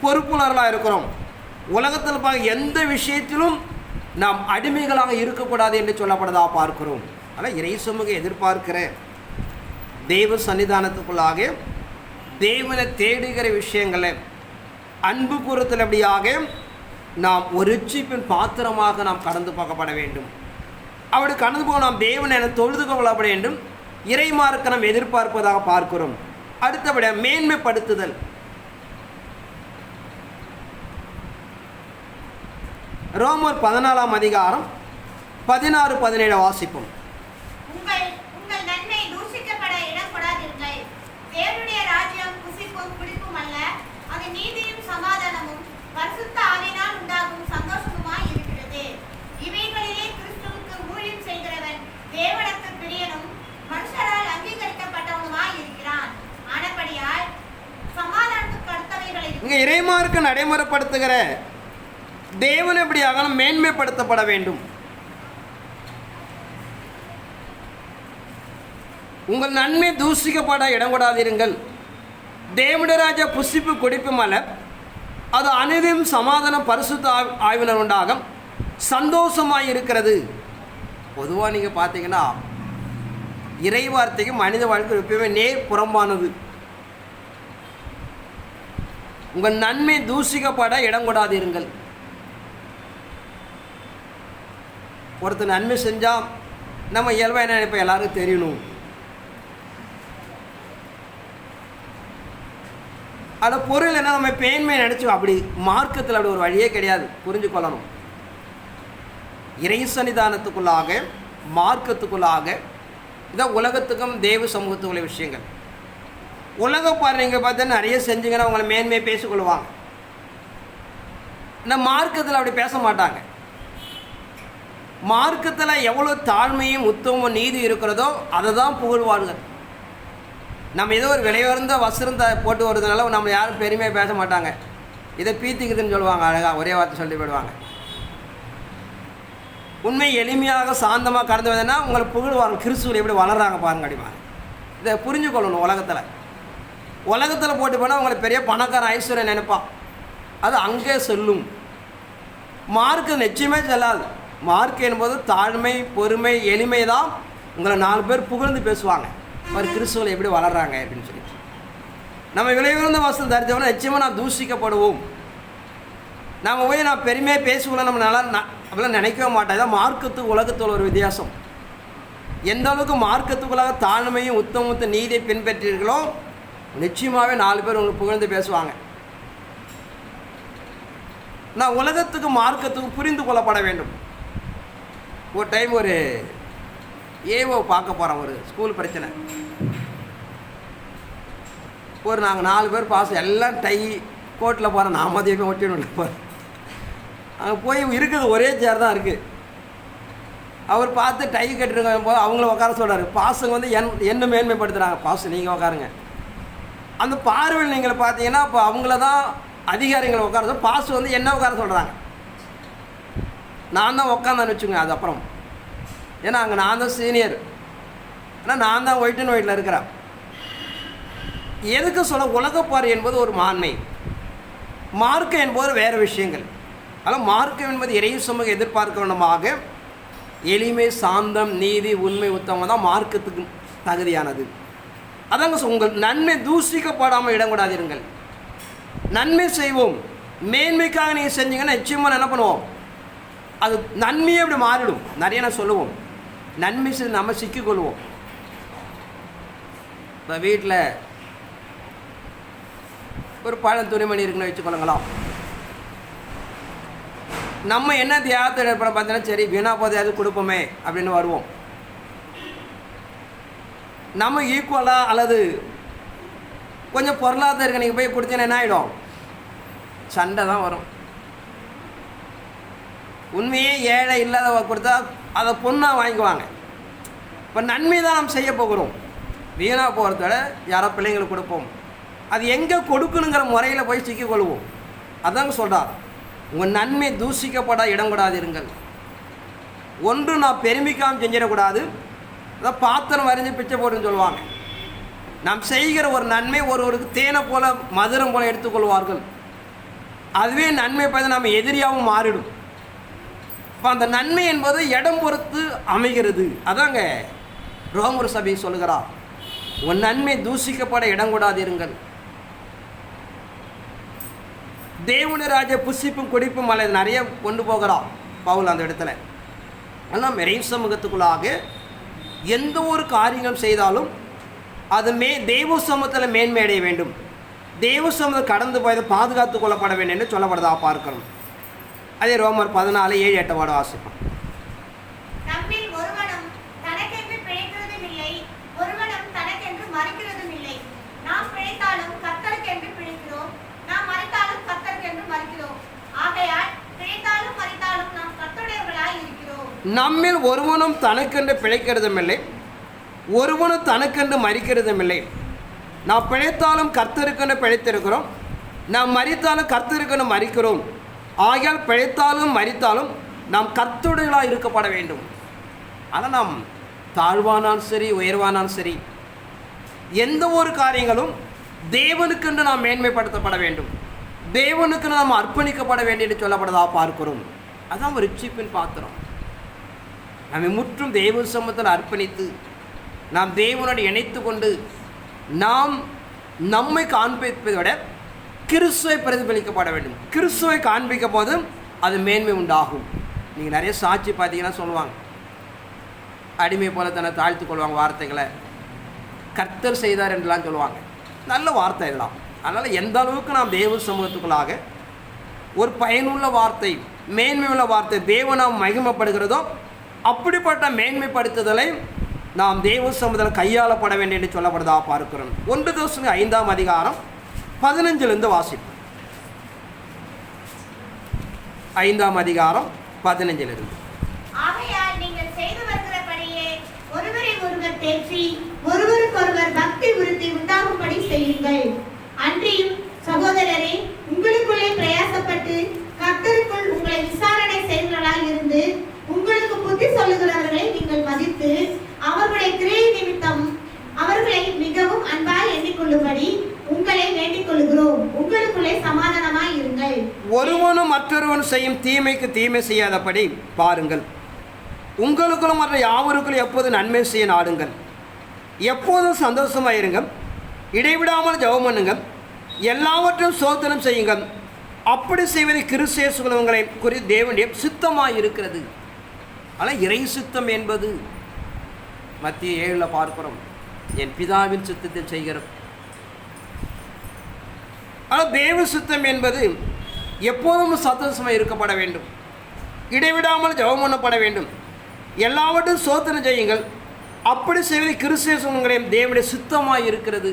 பொறுப்புணர்களாக இருக்கிறோம். உலகத்தில் பார்க்க எந்த விஷயத்திலும் நாம் அடிமைகளாக இருக்கக்கூடாது என்று சொல்லப்படுறதாக பார்க்கிறோம். ஆனால் இறை சமூக எதிர்பார்க்கிற தெய்வ சன்னிதானத்துக்குள்ளாக தேவனை தேடுகிற விஷயங்களை அன்பு கூறத்தில் அப்படியாக நாம் ஒரு ரட்சிப்பின் பாத்திரமாக நாம் கடந்து பார்க்கப்பட வேண்டும். அப்படி கடந்து போக நாம் தேவனை என தொழுது கொள்ளப்பட வேண்டும். இறைமார்க்க நாம் எதிர்பார்ப்பதாக பார்க்கிறோம். அடுத்தபடியாக மேன்மைப்படுத்துதல். ரோமர் 14ஆம் அதிகாரம் 16-17 வாசிப்போம். உங்கள் நன்மை தூஷிக்கப்பட இடம் கொடாதீர்கள். தேவனுடைய ராஜ்யம் புசிப்பும் குடிப்பும் அல்ல, அது நீதியும் சமாதானமும் பரிசுத்த ஆவியினால் உண்டாகும் சந்தோஷமுமாய் இருக்கிறது. இவைகளிலே கிறிஸ்துவுக்கு ஊழியம் செய்கிறவன் தேவனுக்கு பிரியனும் மனுஷரால் அங்கீகரிக்கப்பட்டவனுமாய் இருக்கிறான். ஆனபடியால் சமாதானத்துக்கு அடுத்தவைகளை இங்கே இறைமார்க்க நடைமுறைப்படுத்துகிற தேவன் எப்படியாக மேன்மைப்படுத்தப்பட வேண்டும். உங்கள் நன்மை தூசிக்கப்பட இடம் கொடாதீர்கள். தேவனுடைய ராஜ்ய புசிப்பு குடிப்பும் அல்ல, அது அனைத்தும் சமாதானம் பரிசுத்த ஆவினர் உண்டாகும் சந்தோஷமாக இருக்கிறது. பொதுவாக நீங்கள் பார்த்தீங்கன்னா இறை வார்த்தைக்கு மனித வாழ்க்கை எப்பயுமே நேர் புறம்பானது. உங்கள் நன்மை தூசிக்கப்பட இடம் கொடாதீர்கள். ஒருத்தர் நன்மை செஞ்சால் நம்ம இயல்பாக என்ன நினைப்போம், எல்லாருக்கும் தெரியணும். அதை பொருள் என்ன நம்ம பேன்மையை நினச்சோம். அப்படி மார்க்கத்தில் அப்படி ஒரு வழியே கிடையாது, புரிஞ்சு கொள்ளணும். இறை சன்னிதானத்துக்குள்ளாக மார்க்கத்துக்குள்ளாக இதான் உலகத்துக்கும் தேவ சமூகத்துக்குள்ள விஷயங்கள். உலக பாருங்க பார்த்தா நிறைய செஞ்சுங்கன்னா அவங்கள மேன்மையை பேசிக்கொள்வாங்க. இந்த மார்க்கத்தில் அப்படி பேச மாட்டாங்க. மார்க்கத்தில் எவ்வளோ தாழ்மையும் உத்தமமும் நீதி இருக்கிறதோ அதை தான் புகழ்வார்கள். நம்ம ஏதோ ஒரு விலையுயர்ந்த வஸ்திரம் போட்டு வருதுனால நம்ம யாரும் பெருமையாக பேச மாட்டாங்க. இதை பீத்திக்குதுன்னு சொல்லுவாங்க, அழகாக ஒரே வார்த்தை சொல்லி போயிடுவாங்க. உண்மை எளிமையாக சாந்தமாக கடந்து வந்ததுன்னா உங்களை புகழ்வார்கள். கிறிஸ்துவில் எப்படி வளர்கிறாங்க பாருங்க அடிமாங்க. இதை புரிஞ்சு கொள்ளணும். உலகத்தில் போட்டு போனால் உங்களை பெரிய பணக்கார ஐஸ்வர்யம் நினைப்பான், அது அங்கே செல்லும். மார்க்கு நிச்சயமே செல்லாது. மார்க் என்பது தாழ்மை, பொறுமை, எளிமை தான் உங்களை 4 பேர் புகழ்ந்து பேசுவாங்க. அவர் கிறிஸ்துவில் எப்படி வளர்கிறாங்க அப்படின்னு சொல்லி. நம்ம விலையுயர்ந்த வசனம் தரித்தவன நிச்சயமாக நான் தூஷிக்கப்படுவோம். நம்ம போய் நான் பெருமையாக பேசுவோம் நம்ம நல்லா அப்படிலாம் நினைக்கவே மாட்டேன். இதான் மார்க்கத்துக்கு உலகத்தில் ஒரு வித்தியாசம். எந்த அளவுக்கு மார்க்கத்துக்குள்ளாக தாழ்மையும் உத்தமத்து நீதியை பின்பற்றீர்களோ நிச்சயமாகவே 4 பேர் உங்களுக்கு புகழ்ந்து பேசுவாங்க. நான் உலகத்துக்கு மார்க்கத்துக்கு புரிந்து கொள்ளப்பட வேண்டும். ஒரு டைம் ஒரு ஏவோ பார்க்க போகிறோம், ஒரு ஸ்கூல் பிரச்சனை. நாங்கள் 4 பேர் பாஸ், எல்லாம் டை கோட்டில் போகிறோம். நான் மதியமே ஒட்டின்னு போகிறேன். அங்கே போய் இருக்குது ஒரே சேர் தான் இருக்குது. அவர் பார்த்து டை கட்டிருக்க போது அவங்கள உட்கார சொல்கிறாரு. பாஸுங்க வந்து என்ன மேன்மைப்படுத்துகிறாங்க. பாஸ் நீங்கள் உட்காருங்க. அந்த பார்வையில் நீங்கள் பார்த்தீங்கன்னா இப்போ அவங்கள தான் அதிகாரிகளை உட்கார, பாஸ் வந்து என்ன உட்கார சொல்கிறாங்க. நான் தான் உட்காந்தான்னு வச்சுங்க. அது அப்புறம் ஏன்னா அங்கே நான் தான் சீனியர், ஆனால் நான் தான் ஒயிட் அண்ட் ஒயிட்டில் இருக்கிறேன். எதுக்கு சொல்ல, உலகப்பார் என்பது ஒரு மாண்மை, மார்க்கம் என்பது வேறு விஷயங்கள். ஆனால் மார்க்கம் என்பது இறை சமூக எதிர்பார்க்க வேண்டுமாக எளிமை, சாந்தம், நீதி, உண்மை, உத்தமம் தான் மார்க்கத்துக்கு தகுதியானது. அதாங்க உங்கள் நன்மை தூசிக்கப்படாமல் இடம் கொடாதீர்கள். நன்மை செய்வோம். மேன்மைக்காக நீங்கள் செஞ்சீங்கன்னா நிச்சயமாக என்ன பண்ணுவோம், அது நன்மையே அப்படி மாறிடும். நிறைய நான் சொல்லுவோம், நன்மை செய்து நம்ம சிக்கிக்கொள்வோம். இப்போ வீட்டில் ஒரு பழம் துணிமணி இருக்குன்னு வச்சுக்கொள்ளுங்களாம். நம்ம என்ன தியாகத்தை ஏற்பட பார்த்தீங்கன்னா சரி வீணா போதையாவது கொடுப்போமே அப்படின்னு வருவோம். நம்ம ஈக்குவலாக அல்லது கொஞ்சம் பொருளாதாரம் இருக்க நீங்கள் போய் கொடுத்தீங்கன்னா என்ன ஆகிடும், சண்டை தான் வரும். உண்மையே ஏழை இல்லாத கொடுத்தா அதை பொண்ணாக வாங்கிக்குவாங்க. இப்போ நன்மை தான் நாம் செய்ய போகிறோம். வீணாக போகிறத யாரோ பிள்ளைங்களுக்கு கொடுப்போம். அது எங்கே கொடுக்கணுங்கிற முறையில் போய் சிக்கிக்கொள்வோம். அதாங்க சொல்கிறார், உங்கள் நன்மை தூசிக்கப்பட இடம் கொடாதிருங்கள். ஒன்று நான் பெருமிக்காமல் செஞ்சிடக்கூடாது. அதான் பாத்திரம் வரைஞ்சி பிச்சை போட்டுன்னு சொல்லுவாங்க. நாம் செய்கிற ஒரு நன்மை ஒருவருக்கு தேனை போல மதுரம் போல எடுத்துக்கொள்வார்கள். அதுவே நன்மை பார்த்து நம்ம எதிரியாகவும் மாறிடும். இப்போ அந்த நன்மை என்பது இடம் பொறுத்து அமைகிறது. அதாங்க ரோமர் சபை சொல்லுகிறார், உன் நன்மை தூசிக்கப்பட இடம் கொடாதிருங்கள். தேவனுடைய ராஜ்ய புசிப்பும் குடிப்பும் அல்லது நிறைய கொண்டு போகிறார் பவுல் அந்த இடத்துல. ஆனால் இறை சமூகத்துக்குள்ளாக எந்த ஒரு காரியங்களும் செய்தாலும் அது தெய்வ சமூகத்தில் மேன்மை அடைய வேண்டும். தெய்வ சமூகத்தை கடந்து போயதை பாதுகாத்து கொள்ளப்பட வேண்டும் என்று சொல்லப்படுதா பார்க்கிறோம். அதே ரோமர் 14:7-8 வாசிப்போம். நம்மில் ஒருவனும் தனக்கென்று பிழைக்கிறதும் இல்லை, ஒருவனும் தனக்கென்று மறிக்கிறதும் இல்லை. நாம் பிழைத்தாலும் கர்த்தருக்கென்று பிழைக்கிறோம், நாம் மறித்தாலும் கர்த்தருக்கென்று மறிக்கிறோம். ஆகையால் பிழைத்தாலும் மறித்தாலும் நாம் கர்த்தருடையவர்களாய் இருக்கிறோம். நம்மில் ஒருவனும் தனக்கென்று பிழைக்கிறதும் இல்லை, ஒருவனும் தனக்கென்று மறிக்கிறதும் இல்லை. நாம் பிழைத்தாலும் கர்த்தருக்கென்று பிழைத்திருக்கிறோம், நாம் மறித்தாலும் கர்த்தருக்கென்று மறிக்கிறோம். ஆகையால் பிழைத்தாலும் மறித்தாலும் நாம் கர்த்தருடையவர்களாக இருக்கப்பட வேண்டும். ஆனால் நாம் தாழ்வானாலும் சரி உயர்வானாலும் சரி எந்த ஒரு காரியங்களும் தேவனுக்கென்று நாம் மேன்மைப்படுத்தப்பட வேண்டும், தேவனுக்கு நாம் அர்ப்பணிக்கப்பட வேண்டும் என்று சொல்லப்படதா பார்க்கிறோம். அதான் ஒரு ரட்சிப்பின் பாத்திரம். நம்மை முற்றும் தேவ சமூகத்தில் அர்ப்பணித்து நாம் தேவனோடு இணைத்து கொண்டு நாம் நம்மை காண்பிப்பதை விட கிறிஸ்துவை பிரதிபலிக்கப்பட வேண்டும். கிறிஸ்துவை காண்பிக்க போதும் அது மேன்மை உண்டாகும். நீங்கள் நிறைய சாட்சி பார்த்தீங்கன்னா சொல்லுவாங்க, அடிமை போல தன்னை தாழ்த்து கொள்வாங்க, வார்த்தைகளை கர்த்தர் செய்தார் என்றெல்லாம் சொல்லுவாங்க. நல்ல வார்த்தை இதெல்லாம். அதனால் எந்த அளவுக்கு நாம் தேவ சமூகத்துக்குள்ளாக ஒரு பயனுள்ள வார்த்தை, மேன்மையுள்ள வார்த்தை, தேவனாம் மகிமைப்படுகிறதோ அப்படிப்பட்ட மேன்மைப்படுத்துதலை நாம் தேவ சமூகத்தில் கையாளப்பட வேண்டும் என்று சொல்லப்படுதா பார்க்கிறோம். 1 Thessalonians 5ஆம் அதிகாரம் 15 வாசிப்போம். 5ஆம் அதிகாரம் 15. ஆகையால் நீங்கள் செய்து வருகிறபடியே ஒருவரை ஒருவர் தேற்றி ஒருவருக்கொருவர் பக்தி விருத்தி உண்டாகும்படி செய்யுங்கள். அன்றியும் சகோதரரே, உங்களுக்குள்ளே பிரயாசப்பட்டு கர்த்தருக்குள் உங்களை விசாரணை செய்கிறவர்களாய் இருந்து உங்களுக்கு புத்தி சொல்லுகிறவர்களை நீங்கள் மதித்து அவர்களுடைய கிரியை நிமித்தம் அவர்களை மிகவும் அன்பாய் எண்ணிக்கொள்ளும்படி உங்களை வேண்டிக் கொள்கிறோம். உங்களுக்குள்ளே சமாதானமாய் இருங்கள். ஒருவனும் மற்றொருவன் செய்யும் தீமைக்கு தீமை செய்யாதபடி பாருங்கள். உங்களுக்குள்ளும் மற்ற யாவருக்குள்ளும் எப்போதும் நன்மை செய்ய நாடுங்கள். எப்போதும் சந்தோஷமாக இருங்கள். இடைவிடாமல் ஜெபம் பண்ணுங்கள். எல்லாவற்றையும் சோதனம் செய்யுங்கள். அப்படி செய்வதை கிறிஸ்து உங்களை குறித்து தேவனுடைய சித்தமாக இருக்கிறது. ஆனால் இறை சித்தம் என்பது மத்திய 7 பார்க்கிறோம், என் பிதாவின் சித்தத்தை செய்கிறோம். ஆனால் தேவ சித்தம் என்பது எப்போதும் சந்தோஷமாக இருக்கப்பட வேண்டும், இடைவிடாமல் ஜெபம் பண்ணப்பட வேண்டும், எல்லாவற்றையும் சோதனை செய்யுங்கள். அப்படி செய்வதை கிறிஸ்து உங்களை தேவனுடைய சித்தமாக இருக்கிறது.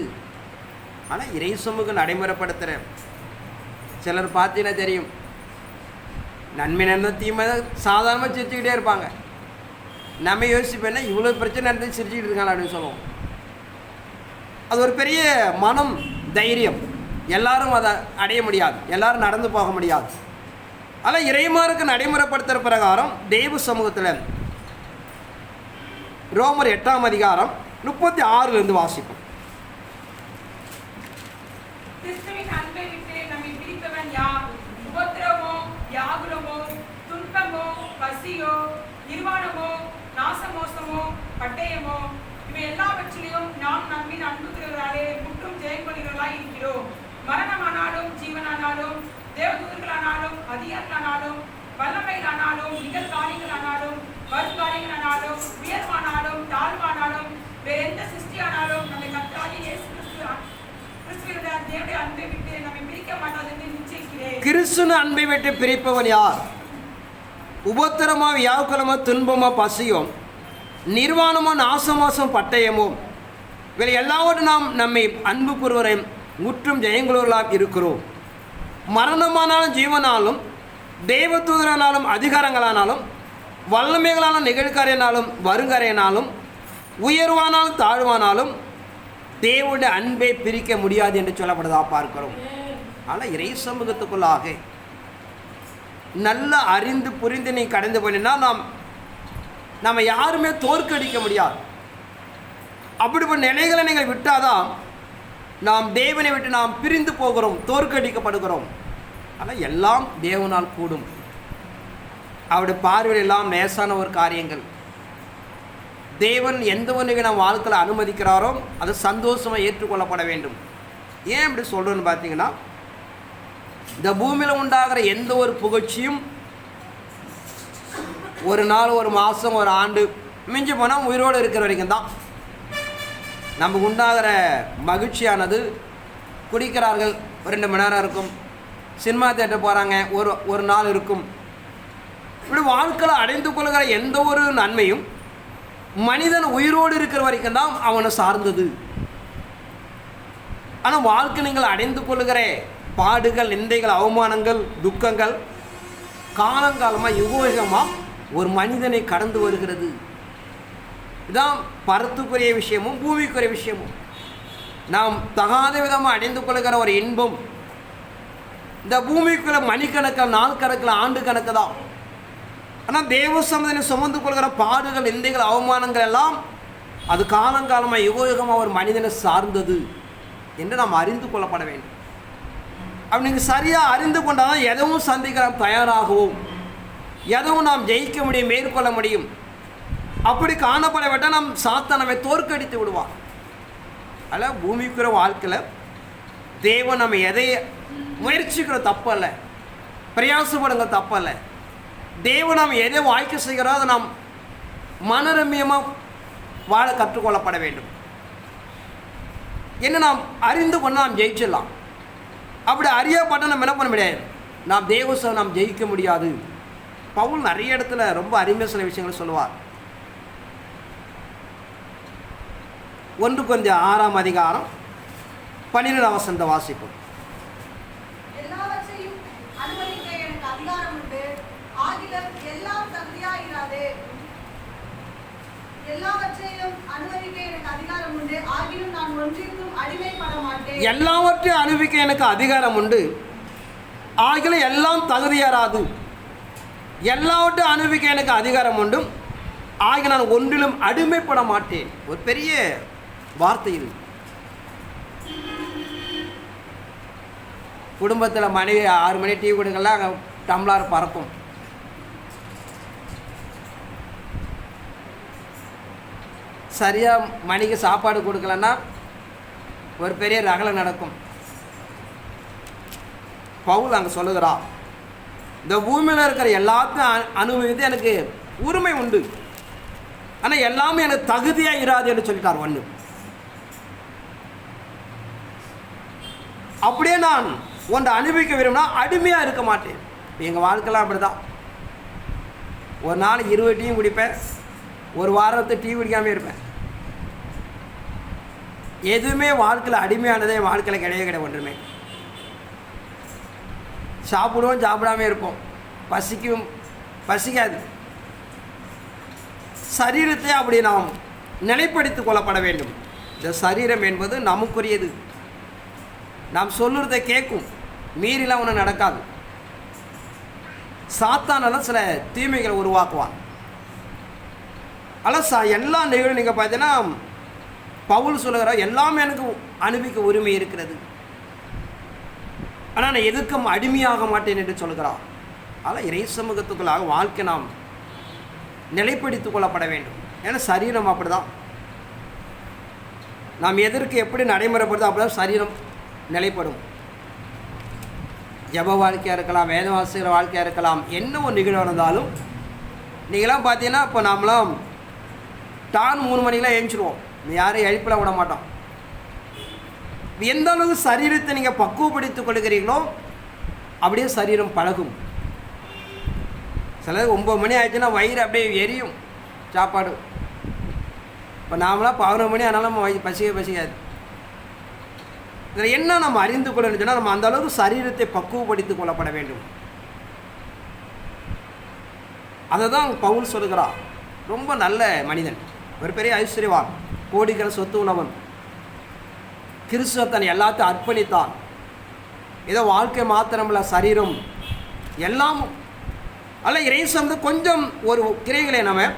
ஆனால் இறை சமூகம் நடைமுறைப்படுத்துகிற சிலர் பார்த்தீங்கன்னா தெரியும், நன்மை நடந்த தீமை சாதாரணமாக சிரிச்சுக்கிட்டே இருப்பாங்க. நம்ம யோசிப்பேன்னா இவ்வளோ பிரச்சனை நடந்து சிரிச்சுக்கிட்டு இருக்காங்க அப்படின்னு சொல்லுவோம். அது ஒரு பெரிய மனம், தைரியம். எல்லாரும் அதை அடைய முடியாது, எல்லாரும் நடந்து போக முடியாது. ஆனால் இறைமாருக்கு நடைமுறைப்படுத்துகிற பிரகாரம் தெய்வ சமூகத்தில் ரோமர் 8ஆம் அதிகாரம் 36 வாசிப்போம். கிறிஸ்துவின் அன்பை விட்டு நம்மை பிரிப்பவன் யார்? உபத்திரவமோ, வியாகுலமோ, துன்பமோ, பசியோ, நிர்வாணமோ, நாசமோசமோ, பட்டயமோ, இவை எல்லாவற்றிலும் நாம் நம்மின் அன்புகிறவர்களாலே முற்றும் ஜெயம் கொள்கிறவர்களாய் இருக்கிறோம். மரணமானாலும் ஜீவனானாலும் தேவதூதர்களானாலும் அதிகாரிகளானாலும் வல்லமைகளானாலும் நிகழ்காரியங்களானாலும் வருங்காரியங்களானாலும் உயர்வானாலும் தாழ்வானாலும் வேறு எந்த சிருஷ்டியானாலும் நம்மை கர்த்தராகிய இயேசு கிறிஸ்துவினுடைய தேவனுடைய அன்பை விட்டு நம்மை பிரிக்க மாட்டாது என்று நிச்சயிக்கிறேன். கிறிஸ்துவின் அன்பை விட்டு பிரிப்பவன் யார்? உபத்திரமோ, வியாகுலமோ, துன்பமோ, பசியோ, நிர்வாணமோ, நாசமோசம், பட்டயமோ, இவை எல்லாவற்றும் நாம் நம்மை அன்பு கூறுவரை முற்றும் ஜெயங்குளர்களாக இருக்கிறோம். மரணமானாலும் ஜீவனாலும் தேவதூதரானாலும் அதிகாரங்களானாலும் வல்லமைகளாலும் நிகழ்காரியனாலும் வருங்காரியனாலும் உயர்வானாலும் தாழ்வானாலும் தேவனுடைய அன்பை பிரிக்க முடியாது என்று சொல்லப்படுதா பார்க்கிறோம். ஆனால் இறை சமூகத்துக்குள்ளாக நல்ல அறிந்து புரிந்து நீ கடந்து போனா நம்ம யாருமே தோற்கடிக்க முடியாது. அப்படிப்பட்ட நிலைகளை நீங்கள் விட்டாதான் நாம் தேவனை விட்டு நாம் பிரிந்து போகிறோம், தோற்கடிக்கப்படுகிறோம். ஆனால் எல்லாம் தேவனால் கூடும். அவருடைய பார்வையில் எல்லாம் லேசான ஒரு காரியங்கள். தேவன் எந்த ஒன்றுக்கு நம்ம வாழ்க்கையில் அனுமதிக்கிறாரோ அது சந்தோஷமாக ஏற்றுக்கொள்ளப்பட வேண்டும். ஏன் இப்படி சொல்கிறோன்னு பார்த்தீங்கன்னா, இந்த பூமியில் உண்டாகிற எந்த ஒரு புகழ்ச்சியும் ஒரு நாள், ஒரு மாதம், ஒரு ஆண்டு, மிஞ்சி போனால் உயிரோடு இருக்கிற வரைக்கும் தான். நமக்கு உண்டாகிற மகிழ்ச்சியானது குடிக்கிறார்கள், 2 மணி நேரம் இருக்கும். சினிமா தேட்டர் போகிறாங்க, ஒரு நாள் இருக்கும். இப்படி வாழ்க்கையில் அடைந்து கொள்கிற எந்த ஒரு நன்மையும் மனிதன் உயிரோடு இருக்கிற வரைக்கும் தான் அவனை சார்ந்தது. ஆனால் வாழ்க்கை நீங்கள் அடைந்து கொள்கிற பாடுகள், நிந்தைகள், அவமானங்கள், துக்கங்கள் காலங்காலமாக யுகமாக ஒரு மனிதனை கடந்து வருகிறது. இதான் பரத்துக்குரிய விஷயமும் பூமிக்குரிய விஷயமும். நாம் தகாத விதமாக அடைந்து கொள்கிற ஒரு இன்பம் இந்த பூமிக்குள்ள மணிக்கணக்கில், நாள் கணக்கில், ஆண்டு கணக்கு தான். ஆனால் தேவ சமூகத்தை சுமந்து கொள்கிற பாடுகள், நிந்தைகள், அவமானங்கள் எல்லாம் அது காலங்காலமாக யுகமாக ஒரு மனிதனை சார்ந்தது. என்று நாம் அறிந்து கொள்ளப்பட வேண்டும். அப்படி நீங்கள் சரியாக அறிந்து கொண்டால் தான் எதுவும் சந்திக்க நாம் தயாராகவும் எதுவும் நாம் ஜெயிக்க முடியும், மேற்கொள்ள முடியும். அப்படி காணப்படவிட்டால் நாம் சாத்தான் நம்மை தோற்கடித்து விடுவார். அதில் பூமிக்குற வாழ்க்கையில் தேவன் நம்ம எதை முயற்சிக்கிற தப்பல்ல, பிரயாசப்படுங்க தப்பல்ல. தேவன் நாம் எதை வாய்க்க செய்கிறோம் அதை நாம் மனரம்யமாக வாழ கற்றுக்கொள்ளப்பட வேண்டும். என்ன நாம் அறிந்து கொண்டு நாம் ஜெயிச்சிடலாம். அப்படி அறியப்பட்ட நம்ம என்ன பண்ண முடியாது, நாம் தேவசம் நாம் ஜெயிக்க முடியாது. பவுல் நிறைய இடத்துல ரொம்ப அருமையாக சில விஷயங்களை சொல்லுவார். 1 கொரிந்தியர் 6ஆம் அதிகாரம் 12ஆம் வசனத்தை வாசிப்போம். எல்லாவற்றையும் அனுமதிக்க எனக்கு அதிகாரம் உண்டு, ஆகிலும் எல்லாம் தகுதியாயிராது. எல்லாவற்றையும் அனுமதிக்க எனக்கு அதிகாரம் உண்டு, ஆகிலும் நான் ஒன்றிற்கும் அடிமைப்பட மாட்டேன். எல்லாவற்றையும் அனுபவிக்க எனக்கு அதிகாரம் உண்டு, ஆகிலும் எல்லாம் தகுதியாராது. எல்லாவற்றையும் அனுபவிக்க எனக்கு அதிகாரம் உண்டு, ஆகிய நான் ஒன்றிலும் அடிமைப்பட மாட்டேன். ஒரு பெரிய வார்த்தை இது. குடும்பத்தில் மனைவி 6 மணி டீ கொடுக்கலாம், அங்கே டம்ளார் பறக்கும். சரியாக மணிக்கு சாப்பாடு கொடுக்கலன்னா ஒரு பெரிய ரகலை நடக்கும். பவுல் அங்கே சொல்லுகிறான், இந்த பூமியில் இருக்கிற எல்லாத்தையும் அனுபவித்து எனக்கு உரிமை உண்டு, ஆனால் எல்லாமே எனக்கு தகுதியாக இராது என்று சொல்லிட்டார். ஒன்று அப்படியே நான் ஒன்றை அனுபவிக்க விரும்பினா அடிமையாக இருக்க மாட்டேன். எங்கள் வாழ்க்கைலாம் அப்படி தான். ஒரு நாள் 20 டீ குடிப்பேன், ஒரு வாரத்தை டீ குடிக்காமல் இருப்பேன். எதுவுமே வாழ்க்கையில் அடிமையானதே என் வாழ்க்கையில் கிடையாது. ஒன்றுமே சாப்பிடுவோம், சாப்பிடாமல் இருப்போம், பசிக்காது. சரீரத்தை அப்படி நாம் நிலைப்படுத்திக் கொள்ளப்பட வேண்டும். இந்த சரீரம் என்பது நமக்குரியது. நாம் சொல்லுறதை கேட்கும், மீறிலாம் ஒன்றும் நடக்காது. சாத்தானெல்லாம் சில தீமைகளை உருவாக்குவான். ஆனால் எல்லா நிகழ்வும் நீங்கள் பார்த்தீங்கன்னா பவுல் சொல்லுகிற எல்லாமே எனக்கு அனுபவிக்க உரிமை இருக்கிறது, ஆனால் நான் எதுக்கும் அடிமையாக மாட்டேன் என்று சொல்கிறார். ஆனால் இறை சமூகத்துக்குள்ளாக வாழ்க்கை நாம் நிலைப்படுத்திக் கொள்ளப்பட வேண்டும். ஏன்னா சரீரம் அப்படி தான், நாம் எதற்கு எப்படி நடைமுறைப்படுதோ அப்படி தான் சரீரம் நிலைப்படும். ஜப வாழ்க்கையாக இருக்கலாம், வேத வாசிக்கிற வாழ்க்கையாக இருக்கலாம், என்ன ஒரு நிகழ்வு இருந்தாலும் நீங்களாம் பார்த்தீங்கன்னா இப்போ நாமளாம் டான் 3 மணிக்கெலாம் எழுந்திருவோம், யாரையும் எழுப்பில் விட மாட்டோம். எந்த அளவுக்கு சரீரத்தை நீங்கள் பக்குவப்படுத்திக் கொள்கிறீங்களோ அப்படியே சரீரம் பழகும். சிலது 9 மணி ஆயிடுச்சுன்னா வயிறு அப்படியே எரியும் சாப்பாடு. இப்போ நாமளாம் 11 மணி ஆனாலும் நம்ம பசிக்காது. இதில் என்ன நம்ம அறிந்து கொள்ளணும்னு சொன்னால் நம்ம அந்த அளவுக்கு சரீரத்தை பக்குவப்படுத்திக் கொள்ளப்பட வேண்டும். அதை தான் பவுல் சொல்லுகிறார். ரொம்ப நல்ல மனிதன், ஒரு பெரிய ஐஸ்வர்யவான், கோடிக்கணக்கான சொத்து உள்ளவன். கிறிஸ்துவ தன் எல்லாத்தையும் அர்ப்பணித்தான். ஏதோ வாழ்க்கை மாத்திரமில்ல, சரீரம் எல்லாம் அல்ல. இறைசம் வந்து கொஞ்சம் ஒரு கிரைகளை நம்ம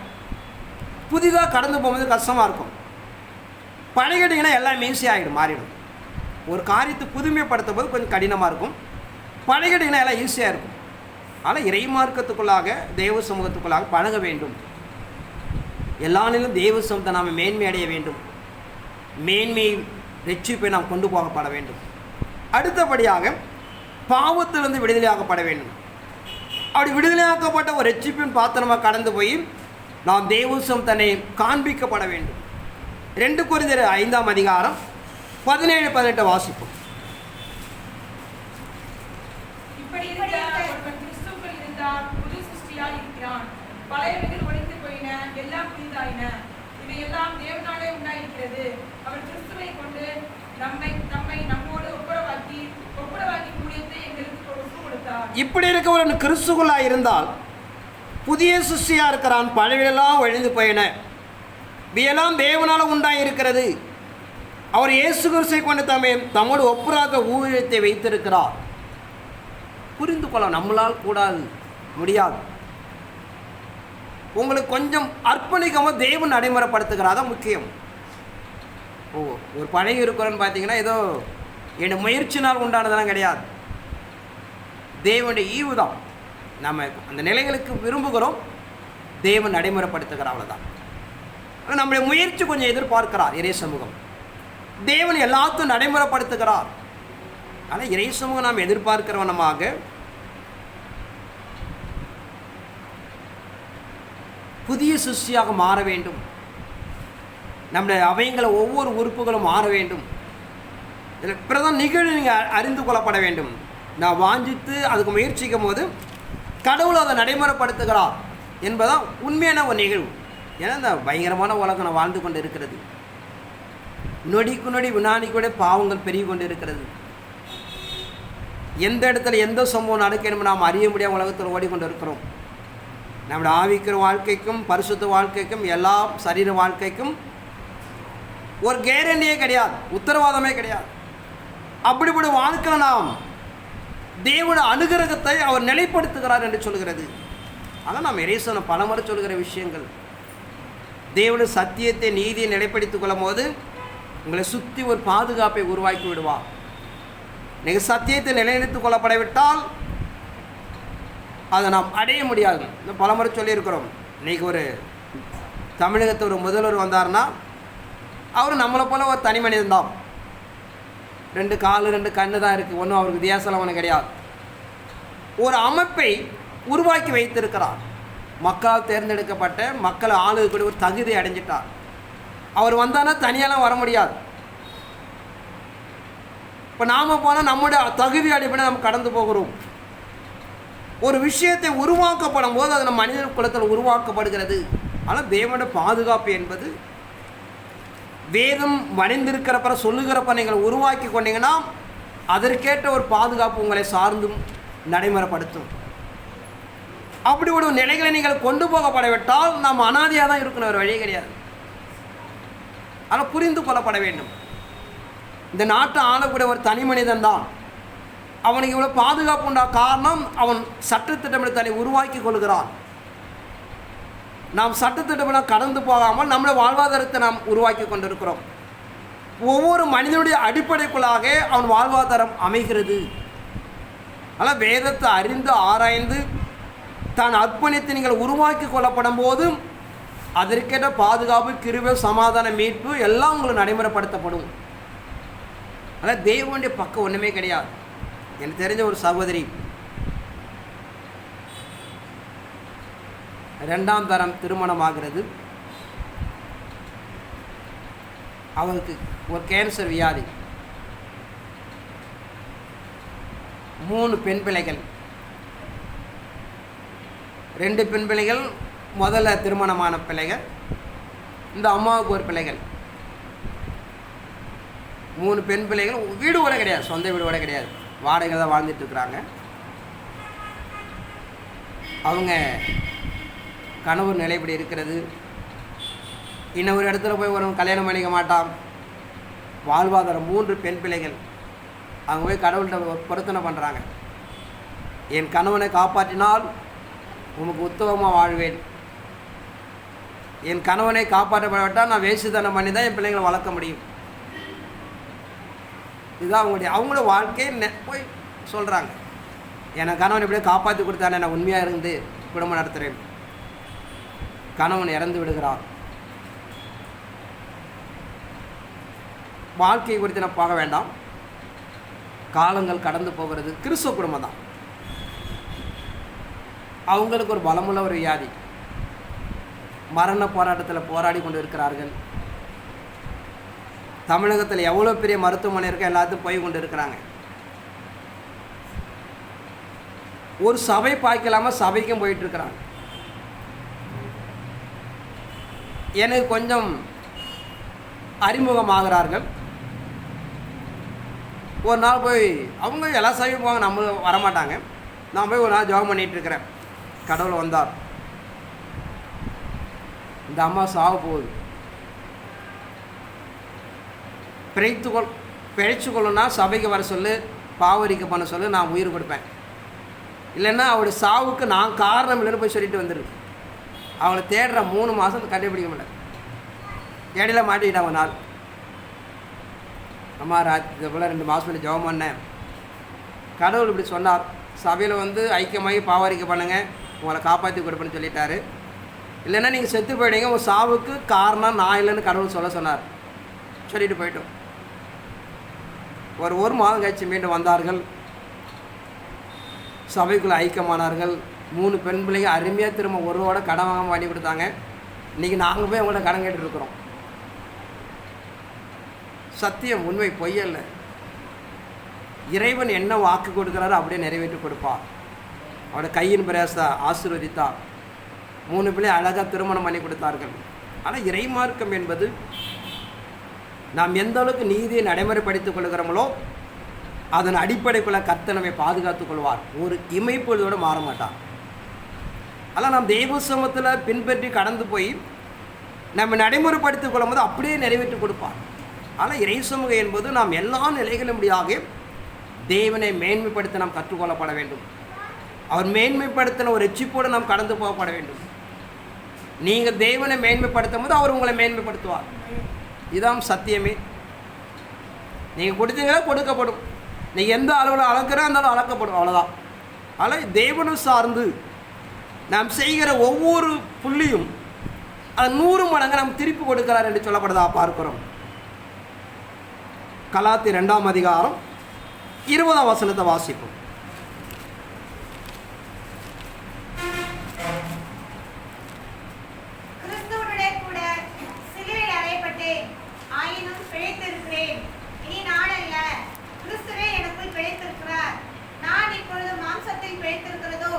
புதிதாக கடந்து போகும்போது கஷ்டமாக இருக்கும். பழகிட்டிங்கன்னா எல்லாம் ஈஸியாகிடும், மாறிடும். ஒரு காரியத்தை புதுமைப்படுத்தும் போது கொஞ்சம் கடினமாக இருக்கும், பழகிட்டிங்கன்னா எல்லாம் ஈஸியாக இருக்கும். ஆனால் இறை மார்க்கத்துக்குள்ளாக தெய்வ சமூகத்துக்குள்ளாக பழக வேண்டும். எல்லா நிலையிலும் தெய்வ சமூகத்தை நாம் மேன்மை அடைய வேண்டும். மேன்மையை ரட்சிப்பை நாம் கொண்டு போகப்பட வேண்டும். அடுத்தபடியாக பாவத்திலிருந்து விடுதலையாக்கப்பட வேண்டும். அப்படி விடுதலையாக்கப்பட்ட ஒரு ரட்சிப்பின் பாத்திரமாக கடந்து போய் நாம் தெய்வசம் தன்னை காண்பிக்கப்பட வேண்டும். 2 கொரிந்தியர் 5ஆம் அதிகாரம் 17-18 வாசிப்போம். இப்படி இருக்க ஒருவன் கிறிஸ்துவுக்குள் இருந்தால் புது சிருஷ்டியாய் இருக்கிறான். பழையவைகள் ஒழிந்து போயின, எல்லாம் புதிதாயின. இவையெல்லாம் தேவனாலே உண்டாயிருக்கிறது. அவர் கிறிஸ்துவை கொண்டு நம்மை நம்மோடு ஒப்புரவாக்கி ஊழியத்தை எங்களுக்கு ஒப்புக் கொடுத்தார். இப்படி இருக்கவன் கிறிஸ்துக்குள்ளாய் இருந்தால் புதிய சிருஷ்டியாக இருக்கிறான். பழையெல்லாம் ஒழிந்து போயின, இவையெல்லாம் தேவனால் உண்டாயிருக்கிறது. அவர் இயேசு கிறிஸ்துவை கொண்டு தம்மோடு ஒப்புராக ஊழியத்தை வைத்திருக்கிறார். புரிந்து கொள்ள நம்மளால் கூடாது, முடியாது. உங்களுக்கு கொஞ்சம் அர்ப்பணிக்காமல் தேவன் நடைமுறைப்படுத்துகிறாதான் முக்கியம். ஒரு பழகி இருக்கிறோன்னு பார்த்தீங்கன்னா ஏதோ என் முயற்சினால் உண்டானதெல்லாம் கிடையாது. தேவனுடைய ஈவு தான். நம்ம அந்த நிலைகளுக்கு விரும்புகிறோம், தேவன் நடைமுறைப்படுத்துகிறார், அவ்வளோதான். நம்முடைய முயற்சி கொஞ்சம் எதிர்பார்க்கிறார் இறை சமூகம். தேவன் எல்லாத்தையும் நடைமுறைப்படுத்துகிறார். ஆனால் இறை சமூகம் நாம் எதிர்பார்க்கிறவனமாக புதிய சிருஷ்டியாக மாற வேண்டும். நம்முடைய அவைங்களை ஒவ்வொரு உறுப்புகளும் மாற வேண்டும். இதில் பிரதான் நிகழ்வு நீங்கள் அறிந்து கொள்ளப்பட வேண்டும். நான் வாஞ்சித்து அதுக்கு முயற்சிக்கும் போது கடவுள் அதை நடைமுறைப்படுத்துகிறார் என்பதான் உண்மையான ஒரு நிகழ்வு. ஏன்னா இந்த பயங்கரமான உலகம் நான் வாழ்ந்து கொண்டு இருக்கிறது. நொடிக்கு நொடி வினாடிக்கூட பாவங்கள் பெருகி கொண்டு இருக்கிறது. எந்த இடத்துல எந்த சம்பவம் நடக்கணும் நாம் அறிய முடியாத உலகத்தில் ஓடிக்கொண்டு இருக்கிறோம். நம்முடைய ஆவிக்கிற வாழ்க்கைக்கும் பரிசுத்த வாழ்க்கைக்கும் எல்லாம் சரீர வாழ்க்கைக்கும் ஒரு கேரண்டியே கிடையாது, உத்தரவாதமே கிடையாது. அப்படிப்பட்ட வாழ்க்கையில் நாம் தேவனுடைய அனுகிரகத்தை அவர் நிலைப்படுத்துகிறார் என்று சொல்கிறது. அதான் நாம் இறைசன பலமுறை சொல்கிற விஷயங்கள். தேவனுடைய சத்தியத்தை நீதியை நிலைப்படுத்திக் கொள்ளும் போது உங்களை சுற்றி ஒரு பாதுகாப்பை உருவாக்கி விடுவார். நீங்கள் சத்தியத்தை நிலைநிறுத்திக் கொள்ளப்படவிட்டால் அதை நாம் அடைய முடியாது. இந்த பலமுறை சொல்லியிருக்கிறோம். இன்றைக்கி ஒரு தமிழகத்தில் ஒரு முதல்வர் வந்தார்னா அவர் நம்மளை போல் ஒரு தனி மனிதன் தான். 2 கால் 2 கண்ணு தான் இருக்குது. ஒன்றும் அவருக்கு வித்தியாசம் ஒன்றும் கிடையாது. ஒரு அமைப்பை உருவாக்கி வைத்திருக்கிறார். மக்களால் தேர்ந்தெடுக்கப்பட்ட மக்கள் ஆளுக்கூடிய ஒரு தகுதி அடைஞ்சிட்டார். அவர் வந்தானா தனியாலாம் வர முடியாது. இப்போ நாம் போனால் நம்முடைய தகுதி அடிப்படை நம்ம கடந்து போகிறோம். ஒரு விஷயத்தை உருவாக்கப்படும் போது அது நம்ம மனித குலத்தில் உருவாக்கப்படுகிறது. ஆனால் தேவனுடைய பாதுகாப்பு என்பது வேதம் வணிந்திருக்கிறப்ப சொல்லுகிறப்ப நீங்கள் உருவாக்கி கொண்டீங்கன்னா அதற்கேற்ற ஒரு பாதுகாப்பு உங்களை சார்ந்தும் நடைமுறைப்படுத்தும். அப்படி ஒரு நிலைகளை நீங்கள் கொண்டு போகப்படவிட்டால் நாம் அனாதையாக தான் இருக்கணும், ஒரு வழி கிடையாது. ஆனால் புரிந்து கொள்ளப்பட வேண்டும். இந்த நாட்டை ஆளக்கூடிய ஒரு தனி மனிதன் தான். அவனுக்கு இவ்வளோ பாதுகாப்பு உண்டா காரணம் அவன் சட்டத்திட்டமிட தன்னை உருவாக்கி கொள்கிறான். நாம் சட்டத்திட்டமெல்லாம் கடந்து போகாமல் நம்முடைய வாழ்வாதாரத்தை நாம் உருவாக்கி கொண்டிருக்கிறோம். ஒவ்வொரு மனிதனுடைய அடிப்படைக்குள்ளாக அவன் வாழ்வாதாரம் அமைகிறது. ஆனால் வேதத்தை அறிந்து ஆராய்ந்து தான் அர்ப்பணித்து நீங்கள் உருவாக்கி கொள்ளப்படும் போதும் அதற்கேற்ற பாதுகாப்பு, கிருபை, சமாதான, மீட்பு எல்லாம் உங்களுக்கு நடைமுறைப்படுத்தப்படும். ஆனால் தேவனுடைய பக்கம் ஒன்றுமே கிடையாது. எனக்கு தெரிஞ்ச ஒரு சகோதரி 2ஆம் தரம் திருமணம் ஆகிறது. அவருக்கு ஒரு கேன்சர் வியாதி, 3 பெண் பிள்ளைகள். 2 பெண் பிள்ளைகள் முதல்ல திருமணமான பிள்ளைகள். இந்த அம்மாவுக்கு ஒரு பிள்ளைகள். 3 பெண் பிள்ளைகள். வீடு கூட கிடையாது, சொந்த வீடு கூட கிடையாது, வாடகை தான் வாழ்ந்துட்டு இருக்கிறாங்க. அவங்க கணவர் நிலை இப்படி இருக்கிறது. இன்னொரு இடத்துல போய் ஒரு கல்யாணம் பண்ணிக்க மாட்டான். வாழ்வாதாரம் 3 பெண் பிள்ளைகள். அவங்க போய் கடவுள்கிட்ட பொருத்தனை பண்ணுறாங்க. என் கணவனை காப்பாற்றினால் உனக்கு உத்தமமாக வாழ்வேன். என் கணவனை காப்பாற்றப்படவிட்டால் நான் வேசித்தனம் பண்ணி தான் என் பிள்ளைங்களை வளர்க்க முடியும். இதுதான் அவங்களோட வாழ்க்கையை போய் சொல்கிறாங்க. என் கணவன் எப்படியே காப்பாற்றி கொடுத்தானே, நான் உண்மையாக இருந்து குடும்பம் நடத்துகிறேன். கணவன் இறந்து விடுகிறார். வாழ்க்கை குறித்து நான் பார்க்க வேண்டாம். காலங்கள் கடந்து போகிறது. கிறிஸ்துவ குடும்பம் தான். அவங்களுக்கு ஒரு பலமுள்ள ஒரு வியாதி. மரண போராட்டத்தில் போராடி கொண்டு இருக்கிறார்கள். தமிழகத்தில் எவ்வளோ பெரிய மருத்துவமனை இருக்கோ எல்லாத்தையும் போய் கொண்டு இருக்கிறாங்க. ஒரு சபை பாய்க்கலாமல் சபைக்கும் போயிட்டுருக்கிறாங்க. எனக்கு கொஞ்சம் அறிமுகமாகிறார்கள். ஒரு நாள் போய் அவங்க எல்லா சபையும் போவாங்க, நம்ம வரமாட்டாங்க. நான் போய் ஒரு நாள் ஜெபம் பண்ணிகிட்ருக்கிறேன். கடவுள் வந்தார். இந்த அம்மா சாக போகுது. பிழைச்சு கொள்ளணும்னா சபைக்கு வர சொல்லு, பாவரிக்க பண்ண சொல்லு, நான் உயிர் கொடுப்பேன். இல்லைன்னா அவளுடைய சாவுக்கு நான் காரணம் இல்லைன்னு போய் சொல்லிட்டு வந்துடு. அவளை தேடுற 3 மாதம் கண்டுபிடிக்க முடியல. இடையில மாட்டிக்கிட்டான் ஒரு நாள். அம்மா இது போல் 2 மாதம் முன்னாடி ஜெபம் பண்ணேன். கடவுள் இப்படி சொன்னார், சபையில் வந்து ஐக்கியமாகி பாவரிக்கை பண்ணுங்கள், உங்களை காப்பாற்றி கொடுப்பேன்னு சொல்லிட்டாரு. இல்லைன்னா நீங்கள் செத்து போயிடுங்க, உங்கள் சாவுக்கு காரணம் நான் இல்லைன்னு கடவுள் சொல்ல சொன்னார். சொல்லிட்டு போயிட்டோம். ஒரு மாதம் கழிச்சு மீண்டும் வந்தார்கள், சபைக்குள்ளே ஐக்கியமானார்கள். 3 பெண் பிள்ளைங்க அருமையாக திரும்ப ஒருவோட கடன் வாங்காமல் பண்ணி கொடுத்தாங்க. இன்றைக்கி நாங்கள் போய் அவங்கள்ட்ட கடன் கேட்டுருக்குறோம். சத்தியம், உண்மை, பொய்யல்ல. இறைவன் என்ன வாக்கு கொடுக்குறாரோ அப்படியே நிறைவேற்றி கொடுப்பார். அவரோட கையின் பிரயாசத்தை ஆசீர்வதித்தார். 3 பிள்ளை அழகாக திருமணம் பண்ணி கொடுத்தார்கள். ஆனால் இறைமார்க்கம் என்பது நாம் எந்த அளவுக்கு நீதியை நடைமுறைப்படுத்திக் கொள்கிறோமோ அதன் அடிப்படைக்குள்ள கர்த்தர் நம்மை பாதுகாத்துக் கொள்வார். ஒரு இமைப்பொழுதோடு மாற மாட்டார். அதனால் நாம் தெய்வ சமூகத்தில் பின்பற்றி கடந்து போய் நம்ம நடைமுறைப்படுத்திக் கொள்ளும் போது அப்படியே நிறைவேற்றி கொடுப்பார். ஆனால் இறை சமூகம் என்பது நாம் எல்லா நிலைகளும் முடியாக தேவனை மேன்மைப்படுத்த நாம் கற்றுக்கொள்ளப்பட வேண்டும். அவர் மேன்மைப்படுத்தின ஒரு எச்சிப்போடு நாம் கடந்து போகப்பட வேண்டும். நீங்கள் தேவனை மேன்மைப்படுத்தும் போது அவர் உங்களை மேன்மைப்படுத்துவார். இதுதான் சத்தியமே. நீங்கள் கொடுத்தீங்கன்னா கொடுக்கப்படும். நீங்கள் எந்த அளவில் அளக்கிறோ அந்த அளவு அளக்கப்படும், அவ்வளோதான். ஆனால் தேவனை சார்ந்து நாம் செய்கிற ஒவ்வொரு புள்ளியும் அது 100 மடங்கு நாம் திருப்பி கொடுக்கிறார் என்று சொல்லப்படுதா பார்க்கிறோம். கலாத்தியர் 2ஆம் அதிகாரம் 20ஆம் வசனத்தை வாசிப்போம். கிறிஸ்துவுடனே கூட சிலுவையில் அறையப்பட்டேன், ஆயினும் பிழைத்திருக்கிறேன். இனி நான் அல்ல, கிறிஸ்துவே எனக்குள் பிழைத்திருக்கிறார். நான் இப்பொழுது மாம்சத்தில் பிழைத்திருக்கிறதோ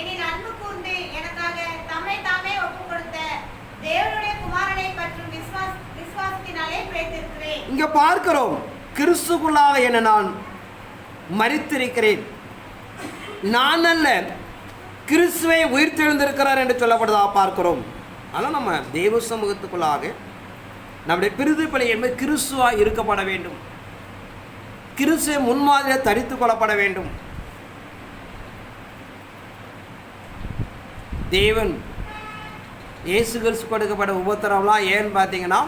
எனில் அன்பு கூர்ந்து எனக்காக தம்மை தாமே ஒப்புக் கொடுத்த தேவனுடைய குமாரனை பற்றும் விசுவாசத்தினாலே பிழைத்திருக்கிறேன். இங்க பார்க்கிறோம், கிறிஸ்துக்குள்ளாக என நான் மரித்திருக்கிறேன், நான் அல்ல கிறிஸ்துவை உயிர்த்தெழுந்திருக்கிறார் என்று சொல்லப்படுதா பார்க்கிறோம். ஆனால் நம்ம தேவ சமூகத்துக்குள்ளாக நம்முடைய பிரதிபலி என்பது கிறிஸ்துவாக இருக்கப்பட வேண்டும். கிறிஸ்துவை முன்மாதிரியை தரித்து கொள்ளப்பட வேண்டும். தேவன் இயேசு கிறிஸ்து கொடுக்கப்பட்ட உபத்திரவெலாம் ஏன்னு பார்த்தீங்கன்னா,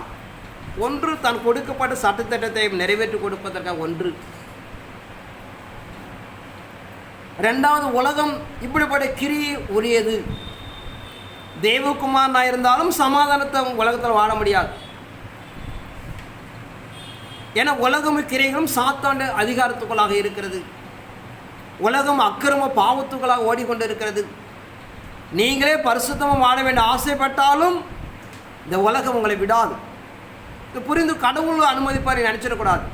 ஒன்று தான் கொடுக்கப்பட்ட சட்டத்திட்டத்தை நிறைவேற்றி கொடுப்பதற்காக, ஒன்று. 2வது, உலகம் இப்படிப்பட்ட கிரியை உரியது. தேவகுமாரனாக இருந்தாலும் சமாதானத்தை உலகத்தில் வாழ முடியாது. ஏன்னா உலகம் கிரைகளும் சாத்தாண்ட அதிகாரத்துக்குள்ளாக இருக்கிறது. உலகம் அக்கிரம பாவத்துக்களாக ஓடிக்கொண்டு இருக்கிறது. நீங்களே பரிசுத்தமாக வாழ வேண்டிய ஆசைப்பட்டாலும் இந்த உலகம் உங்களை விடாது. இது புரிந்து கடவுள் அனுமதிப்பார் நினச்சிடக்கூடாது.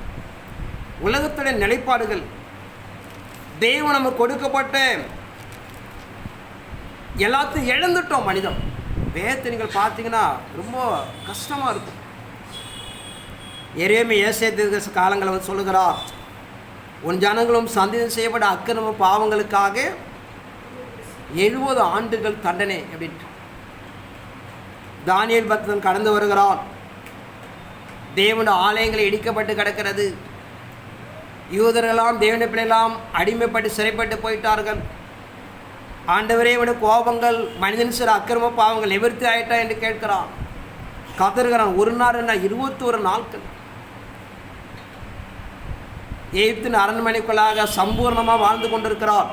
உலகத்துடைய நிலைப்பாடுகள், தெய்வம் நமக்கு கொடுக்கப்பட்ட எல்லாத்தையும் இழந்துட்டோம். மனிதம் வேதத்தை நீங்கள் பார்த்தீங்கன்னா ரொம்ப கஷ்டமாக இருக்கும். எரேமியா ஏசாயா காலங்களை வந்து சொல்லுகிறார், உன் ஜனங்களும் சந்தேகம் செய்யப்பட்ட அக்கிரம பாவங்களுக்காக 70 ஆண்டுகள் தண்டனை அப்படின்ட்டு. தானியேல் பக்தன் கடந்து வருகிறான். தேவனுடைய ஆலயங்களை இடிக்கப்பட்டு கிடக்கிறது. யூதரெல்லாம் தேவனுடைய பிள்ளையெல்லாம் அடிமைப்பட்டு சிறைப்பட்டு போயிட்டார்கள். ஆண்டவரே, இவனுடைய கோபங்கள், மனிதன் சில அக்கிரம பாவங்கள் நிவர்த்தி ஆயிட்டா என்று கேட்கிறான். கதறுகிறான். 1 நாள் என்ன 21 நாட்கள் எகிப்தின் அரண்மனைக்குள்ளாக சம்பூர்ணமாக வாழ்ந்து கொண்டிருக்கிறார்.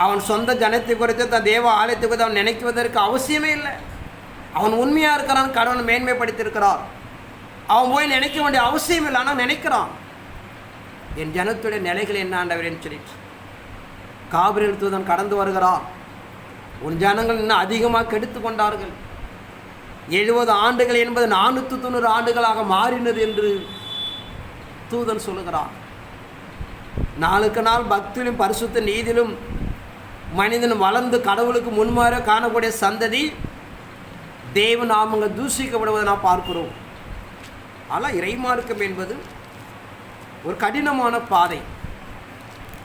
அவன் சொந்த ஜனத்தை குறித்து, தன் தேவ ஆலயத்தை குறித்து அவன் நினைக்குவதற்கு அவசியமே இல்லை. அவன் உண்மையாக இருக்கிறான், கடவுள் மேன்மைப்படுத்தியிருக்கிறார். அவன் போய் நினைக்க வேண்டிய அவசியம் இல்லை. ஆனால் நினைக்கிறான், என் ஜனத்துடைய நிலைகள் என்ன ஆண்டவரேன்னு சொல்லிட்டு. காபிரியேல் தூதன் கடந்து வருகிறான். உன் ஜனங்கள் இன்னும் அதிகமாக கெடுத்து கொண்டார்கள். 70 ஆண்டுகள் என்பது 490 ஆண்டுகளாக மாறினது என்று தூதன் சொல்லுகிறான். நாளுக்கு நாள் பக்தியிலும் பரிசுத்த நீதியிலும் மனிதன் வளர்ந்து கடவுளுக்கு முன்மாற காணக்கூடிய சந்ததி தேவ நாமங்கள் தூஷிக்கப்படுவதை நாம் பார்க்கிறோம். ஆனால் இறைமார்க்கம் என்பது ஒரு கடினமான பாதை.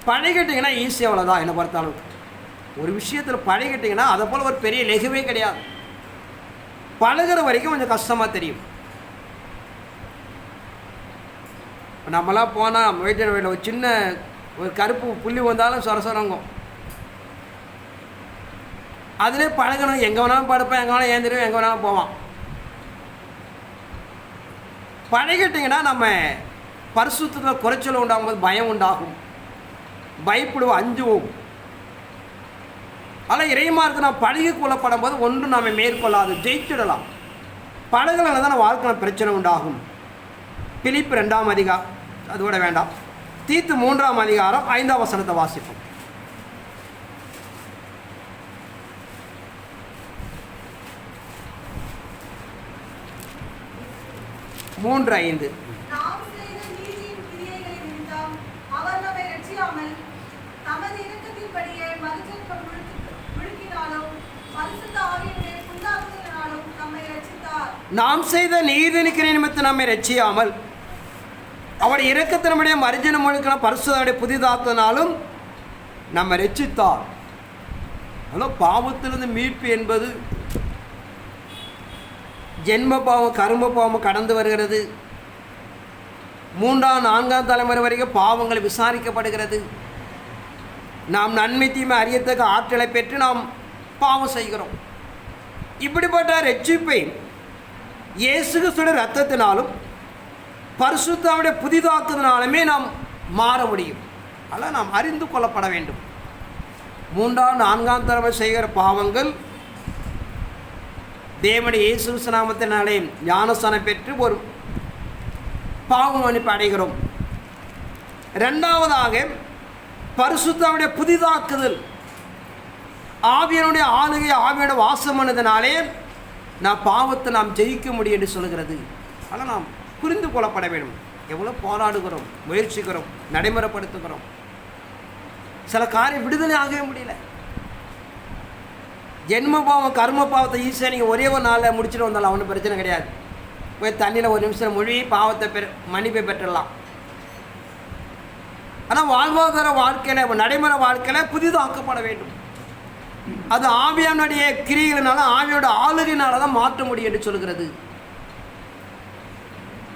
பழகிட்டிங்கன்னா ஈஸி, அவ்வளோதான். என்னை பொறுத்த அளவுக்கு ஒரு விஷயத்தில் பழகிட்டிங்கன்னா அதை போல் ஒரு பெரிய லெகுவே கிடையாது. பழகிற வரைக்கும் கொஞ்சம் கஷ்டமாக தெரியும். இப்போ நம்மளாம் போனால் வீட்டில் ஒரு சின்ன ஒரு கருப்பு புள்ளி வந்தாலும் சொரசொரங்கும். அதிலே பழகணும். எங்கே வேணாலும் படுப்பேன், எங்கே வேணாலும் ஏந்திருவேன், எங்கே வேணாலும் போவான். பழகிட்டிங்கன்னா நம்ம பரிசுத்தத்தில் குறைச்சல் உண்டாகும் போது பயம் உண்டாகும், பயப்படுவோம், அஞ்சுவோம். ஆனால் இறைமார்க்கு நாம் பழகி கொள்ளப்படும் போது ஒன்றும் நாம் மேற்கொள்ளாது, ஜெயிச்சிடலாம். பழகலாம் தான் வாழ்க்கையில் பிரச்சனை உண்டாகும். பிலிப்பு 2ஆம் அதிகாரம், அதோட வேண்டாம், தீத்து 3ஆம் அதிகாரம் 5ஆம் வசனத்தை வாசிப்போம். 3:5. நாம் செய்த நீதியின் கிரியைகளின் நிமித்தம் அவர் நம்மை ரட்சியாமல் தமது இரக்கத்தின்படியே மறுஜென்மம் முழுக்கினாலும் பரிசுத்த ஆவியினுடைய புல்லாக்குதலினாலும் நம்மை ரட்சித்தார். நாம் செய்த நீதியின் கிரியை நிமித்தம் நம்மை ரட்சியாமல் அவருடைய இரக்கத்தினுடைய மறுஜென்மம் முழுக்கின பரிசுத்தனுடைய புதிதாக்குதலினாலும் நம்மை ரட்சித்தார். அதனால் பாவத்திலிருந்து மீட்பு என்பது ஜென்ம பாவம், கரும பாவம் கடந்து வருகிறது. 3ஆம் 4ஆம் தலைமுறை வரைக்கும் பாவங்கள் விசாரிக்கப்படுகிறது. நாம் நன்மை தீமை அறியத்தக்க ஆற்றலை பெற்று நாம் பாவம் செய்கிறோம். இப்படிப்பட்ட ரட்சிப்பை இயேசு கிறிஸ்துவின் இரத்தத்தினாலும் பரிசுத்தமுடைய புதிதாக்குதலினாலுமே நாம் மாற முடியும். அதனால் நாம் அறிந்து கொள்ளப்பட வேண்டும். 3ஆம் 4ஆம் தலைமுறை செய்கிற பாவங்கள் தேவனுடைய இயேசு கிறிஸ்து நாமத்தினாலே ஞானஸ்நானம் பெற்று ஒரு பாவ மன்னிப்பு அடைகிறோம். 2ஆவதாக பரிசுத்தமுடைய புதிதாக்குதல், ஆவியனுடைய ஆளுகை, ஆவியோட வாசம் பண்ணதுனாலே நான் பாவத்தை நாம் ஜெயிக்க முடியும் என்று சொல்கிறது. ஆனால் நாம் புரிந்து கொள்ளப்பட வேண்டும். எவ்வளோ போராடுகிறோம், முயற்சிக்கிறோம், நடைமுறைப்படுத்துகிறோம். சில காரியம் விடுதலை ஆகவே முடியல. ஜென்ம பாவம் கர்ம பாவத்தை ஈஸியாக நீங்கள் ஒரே ஒரு நாளில் முடிச்சுட்டு வந்தாலும் ஒன்றும் பிரச்சனை கிடையாது. போய் தண்ணியில் ஒரு நிமிஷம் மொழி பாவத்தை மன்னிப்பை பெற்றலாம். ஆனால் வாழ்வாதார வாழ்க்கையில், நடைமுறை வாழ்க்கையில் புதிதாக்கப்பட வேண்டும். அது ஆவியானுடைய கிரியைகளினால, ஆவியோட ஆளுகையினால தான் மாற்ற முடியும் என்று சொல்கிறது.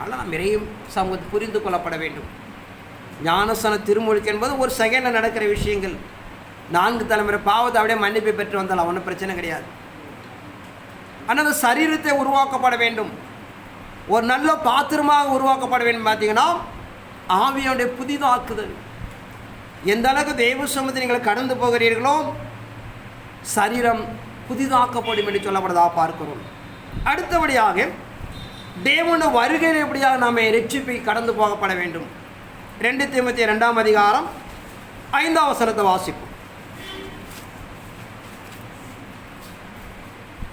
அதனால் நாம் இறையும் சமூகத்தை புரிந்து கொள்ளப்பட வேண்டும். ஞானஸ்நான திருமுழுக்கு என்பது ஒரு செகண்டில் நடக்கிற விஷயங்கள். 4 தலைமுறை பாவத்தை அப்படியே மன்னிப்பை பெற்று வந்தால் ஒன்றும் பிரச்சனை கிடையாது. ஆனால் அந்த சரீரத்தை உருவாக்கப்பட வேண்டும், ஒரு நல்ல பாத்திரமாக உருவாக்கப்பட வேண்டும். பார்த்தீங்கன்னா ஆவியோடைய புதிதாக்குதல். எந்த அளவுக்கு தெய்வ சமூகத்தை நீங்கள் கடந்து போகிறீர்களோ சரீரம் புதிதாக்கப்படும் என்று சொல்லப்படுவதாக பார்க்கிறோம். அடுத்தபடியாக தேவனுடைய வருகையில் எப்படியாக நாம் ரட்சிப்பை கடந்து போகப்பட வேண்டும். 2 தீமோத்தேயு 2ஆம் அதிகாரம் 5ஆம் வசனத்தை வாசிப்போம்.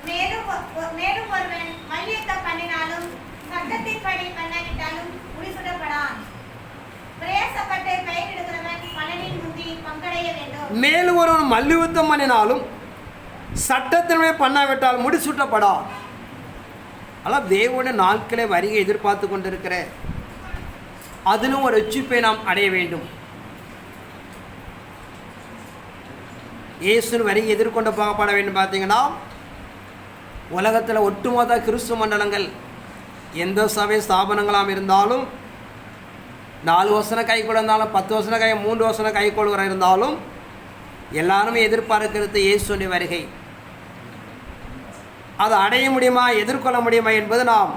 மேலும் ஒருவன் மல்யுத்தம் பண்ணினாலும் சட்டத்தின்படி பண்ணாவிட்டாலும் முடிசூட்டப்படான். பிரயாசப்பட்டு பெயரிடுகிறவன் பலனில் முந்தி பங்கடைய வேண்டும். மேலும் ஒருவன் மல்யுத்தம் பண்ணினாலும் சட்டத்தின்படி பண்ணாவிட்டால் முடிசூட்டப்படா. ஆனால் தேவனுடைய நாட்களை வருகை எதிர்பார்த்து கொண்டிருக்கிற அதிலும் ஒரு ரட்சிப்பை நாம் அடைய வேண்டும். இயேசுவின் வருகை எதிர்கொண்டு போகப்பட வேண்டும். பார்த்தீங்கன்னா உலகத்தில் ஒட்டுமொத்த கிறிஸ்துவ மண்டலங்கள் எந்த சபை ஸ்தாபனங்களாம் இருந்தாலும் 4 வசனம் கை கொண்டாலும் 10 வசனம் 3 வசனம் கை கொள்கிற இருந்தாலும் எல்லாருமே எதிர்பார்க்கிறது இயேசுவின் வருகை. அதை அடைய முடியுமா, எதிர்கொள்ள முடியுமா என்பது நாம்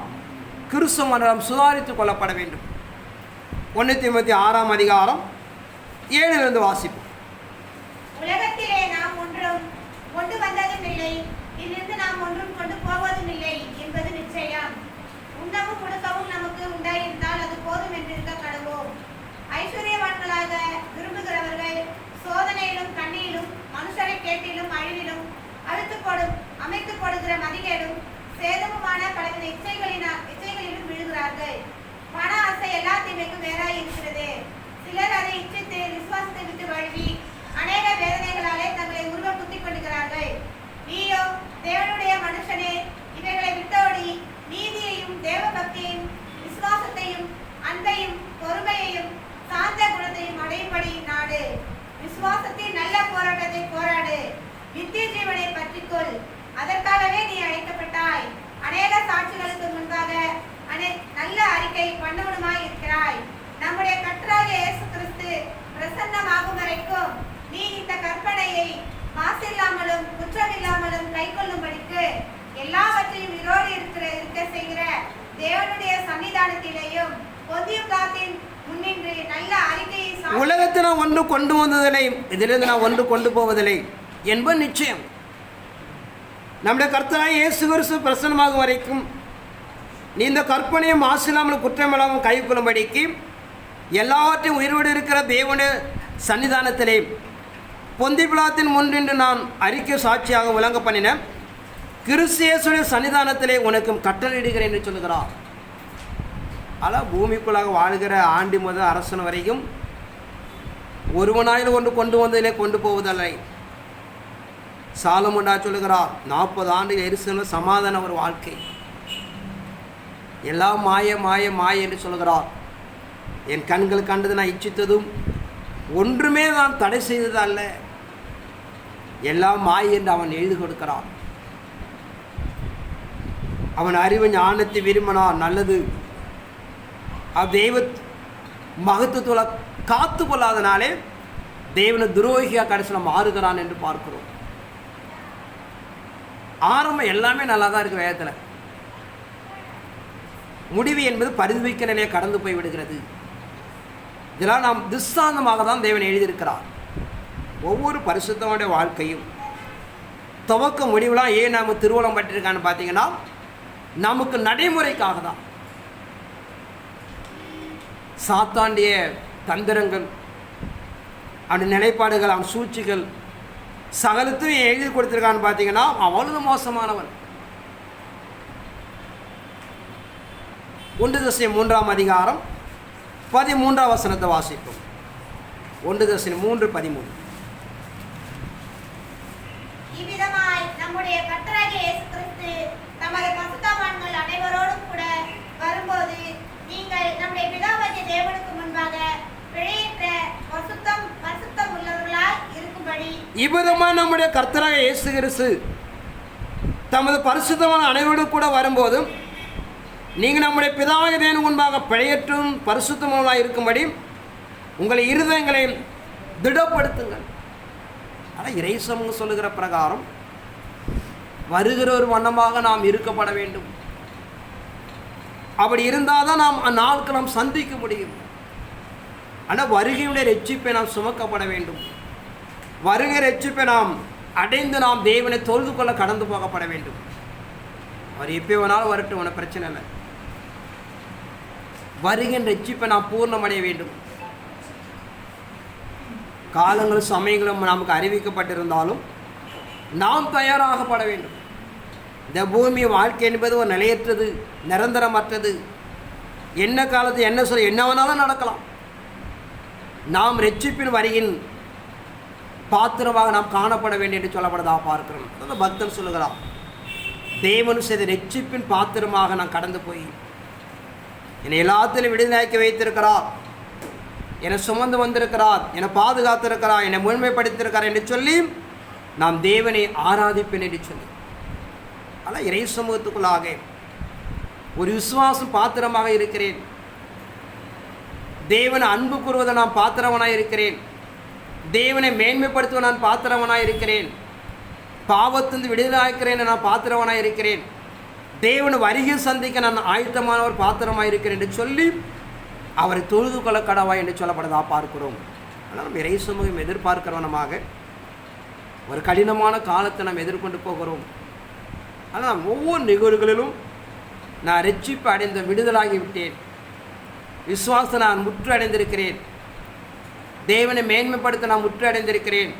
கிறிஸ்துவ மண்டலம் சுதாரித்து கொள்ளப்பட வேண்டும். 1 தீமோத்தேயு 6ஆம் அதிகாரம் 7 வாசிப்போம். உலகத்திலே நாம் ஒன்றும் கொண்டு வந்ததும் இல்லை, இதிலிருந்து நாம் ஒன்றும் கொண்டு போவதும் இல்லை என்பது நிச்சயம். உண்ணவும் உடுக்கவும் நமக்கு உண்டாயிருந்தால் அது போதும் என்று இருக்க கடவோம். ஐஸ்வர்யவான்களாக விரும்புகிறவர்கள் சோதனையிலும் கண்ணியிலும் மனுஷரை கேட்டிலும் அழிவிலும் அமைத்து போடுகிற மதிகேடும் சேதமுமான பலவித இச்சைகளிலும் விழுகிறார்கள். பண ஆசை எல்லா தீமைக்கும் வேறாய் இருக்கிறது. சிலர் அதை இச்சித்து விசுவாசத்தை விட்டு வழுவி அநேக வேதனைகளாலே தங்களை உருவ குத்திக் கொள்கிறார்கள். நீயோ தேவனுடைய மனுஷனே, இவைகளை விட்டோடி நீதியையும் தேவ பக்தியையும் விசுவாசத்தையும் அன்பையும் பொறுமையையும் சாந்த குணத்தையும் அடையும்படி நாடு. விசுவாசத்தின் நல்ல போராட்டத்தை போராடு, நித்திய ஜீவனை பற்றிக்கொள். அதற்காகவே நீ அழைக்கப்பட்டாய். அநேக சாட்சிகளுக்கு முன்பாக நல்ல அறிக்கை பண்ணவனுமாய் இருக்கிறாய். நம்முடைய கர்த்தராகிய இயேசு கிறிஸ்து பிரசன்னமாகும் வரைக்கும் நீ இந்த கற்பனையை மாசில்லாமலும் குற்றமில்லாமலும் கைக்கொள்ளும்படிக்கு எல்லாவற்றையும் இருக்க செய்கிற தேவனுடைய சன்னிதானத்திலேயும் பொந்திய பிலாத்தின் முன்னின்று நல்ல அறிக்கையை உலகத்தை நான் ஒன்று கொண்டு வந்ததில்லை, இதிலிருந்து நான் ஒன்று கொண்டு போவதில்லை என்பது நிச்சயம். நம்முடைய கர்த்தராகிய இயேசு கிறிஸ்து பிரசன்னமாகும் வரைக்கும் நீ இந்த கற்பனையை மாசில்லாமல் குற்றமில்லாமல் கைக்கொள்ளும்படிக்கு எல்லாவற்றையும் உயிரோடு இருக்கிற தேவனுடைய சன்னிதானத்திலே பொந்தி பிலாத்தின் முன்னின்று நான் அறிக்கை சாட்சியாக விளங்க பண்ணின கிறிஸ்து இயேசுடைய சன்னிதானத்திலே உனக்கும் கட்டளையிடுகிறேன் என்று சொல்லுகிறார். ஆனால் பூமிக்குள்ளாக வாழ்கிற ஆண்டி முதல் அரசன் வரைக்கும் ஒருவனாயில் ஒன்று கொண்டு வந்ததிலே கொண்டு போவதில்லை. சாலமோன் சொல்லுகிறார், 40 ஆண்டு எருசலேமில் சமாதான ஒரு வாழ்க்கை, எல்லாம் மாய மாய மாய என்று சொல்லுகிறார். என் கண்கள் கண்டது நான் இச்சித்ததும் ஒன்றுமே நான் தடை செய்தது அல்ல, எல்லாம் மாய என்று அவன் எழுதி கொடுக்கிறான். அவன் அறிவு ஞானத்தை விரும்பினான், நல்லது. தெய்வ மகத்துவ காத்து கொள்ளாதனாலே தேவனை துரோகியாக கடைசியில் மாறுகிறான் என்று பார்க்கிறோம். ஆரம்பம் எல்லாமே நல்லா தான் இருக்கு, வேதத்தில் முடிவு என்பது பரிந்துரைக்க நிலையை கடந்து போய் விடுகிறது. இதெல்லாம் நாம் திஸ்தாந்தமாக தான் தேவன் எழுதியிருக்கிறார். ஒவ்வொரு பரிசுத்தமுடைய வாழ்க்கையும் துவக்க முடிவுலாம் ஏன் நாம் திருவள்ளம் பட்டிருக்கான்னு பார்த்தீங்கன்னா நமக்கு நடைமுறைக்காக தான். சாத்தாண்டிய தந்திரங்கள், அவனுடைய நிலைப்பாடுகள், அவன் சூழ்ச்சிகள் சகலத்தையும் எழுதி கொடுத்துருக்கான்னு பார்த்தீங்கன்னா அவ்வளவு மோசமானவன். 1 Thessalonians 3 அதிகாரம் 13 வசனத்தை வாசிப்போம். 1 Thessalonians 3:13. இவ்விதமாய் நம்முடைய கர்த்தராகிய இயேசு கிறிஸ்து தமது பரிசுத்தவான்கள் அனைவரோடும் கூட வரும்போது நீங்கள் நம்முடைய பிதாவாகிய தேவனுக்கு முன்பாக பிழையற்ற பரிசுத்தம் உள்ளவர்களாய் இருக்கும்படி. இவ்விதமாய் நம்முடைய கர்த்தராகிய இயேசு கிறிஸ்து தமது பரிசுத்தமான அனைவரோடு கூட வரும்போதும் நீங்கள் நம்முடைய பிதாவாகிய தேவனுக்கு முன்பாக பிழையற்றும் பரிசுத்தமாய் இருக்கும்படி உங்களை இருதயங்களை திடப்படுத்துங்கள். ஆனால் இறைசமூக சொல்லுகிற பிரகாரம் வருகிற ஒரு வண்ணமாக நாம் இருக்கப்பட வேண்டும். அப்படி இருந்தால் தான் நாம் அந்நாளுக்கு நாம் சந்திக்க முடியும். ஆனால் வருகையுடைய ரட்சிப்பை நாம் சுமக்கப்பட வேண்டும். வருகை ரட்சிப்பை நாம் அடைந்து நாம் தேவனை தொழுது கொள்ள கடந்து போகப்பட வேண்டும். அவர் எப்போ வேணாலும் வரட்டும், உனக்கு பிரச்சனை இல்லை. வருகின்ற ரட்சிப்பை நாம் பூர்ணமடைய வேண்டும். காலங்களும் சமயங்களும் நமக்கு அறிவிக்கப்பட்டிருந்தாலும் நாம் தயாராகப்பட வேண்டும். இந்த பூமி வாழ்க்கை என்பது ஒரு நிலையற்றது, நிரந்தரமற்றது. என்ன காலத்து என்ன சொல்ல என்ன வேணாலும் நடக்கலாம். நாம் ரட்சிப்பின் வருகின் பாத்திரமாக நாம் காணப்பட வேண்டும் என்று சொல்லப்படுவதாக பார்க்கிறோம். அந்த பக்தன் சொல்லுகிறான், தேவன் செய்த ரட்சிப்பின் பாத்திரமாக நான் கடந்து போய் என்னை எல்லாத்திலும் விடுதலையாக்கி வைத்திருக்கிறார், என்னை சுமந்து வந்திருக்கிறார், என்னை பாதுகாத்திருக்கிறார், என்னை முழுமைப்படுத்தியிருக்கிறார் என்று சொல்லி நாம் தேவனை ஆராதிப்பேன் என்று சொல்லி. ஆனால் இறை சமூகத்துக்குள்ளாக ஒரு விசுவாசம் பாத்திரமாக இருக்கிறேன், தேவனை அன்பு கூறுவதை நான் பாத்திரவனாக இருக்கிறேன், தேவனை மேன்மைப்படுத்துவ நான் பாத்திரவனாக இருக்கிறேன், பாவத்திலிருந்து விடுதலாக்கிறேன் நான் பாத்திரவனாக இருக்கிறேன், தேவனை வருகை சந்திக்க நான் ஆயத்தமான ஒரு பாத்திரமாக இருக்கிறேன் என்று சொல்லி அவரை தொழுது கொள்ள கடவா என்று சொல்லப்படுதா பார்க்கிறோம். ஆனால் நம்ம இறை சமூகம் எதிர்பார்க்கிறவனமாக ஒரு கடினமான காலத்தை நாம் எதிர்கொண்டு போகிறோம். ஆனால் ஒவ்வொரு நிகழ்வுகளிலும் நான் ரட்சிப்பு அடைந்த விடுதலாகி விட்டேன், விசுவாசம் நான் முற்று அடைந்திருக்கிறேன், தேவனை மேன்மைப்படுத்த நான் முற்று அடைந்திருக்கிறேன்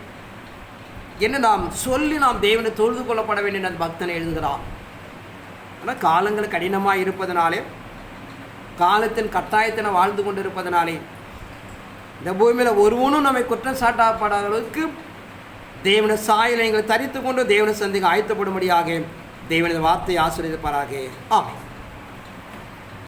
என்று நாம் சொல்லி நாம் தேவனை தொழுது கொள்ளப்பட வேண்டிய அந்த பக்தனை எழுதுகிறான். ஆனால் காலங்கள் கடினமாக இருப்பதனாலே, காலத்தின் கட்டாயத்தினை வாழ்ந்து கொண்டு இருப்பதனாலே இந்த பூமியில் ஒருவனும் நம்மை குற்றம் சாட்டப்படாத அளவுக்கு தேவனை சாயலை எங்களை தரித்து கொண்டு தேவனை சந்திக்க ஆயத்தப்படும்படியாக தேவனது வார்த்தையை ஆசீர்வதிப்பாராக. ஆமென்.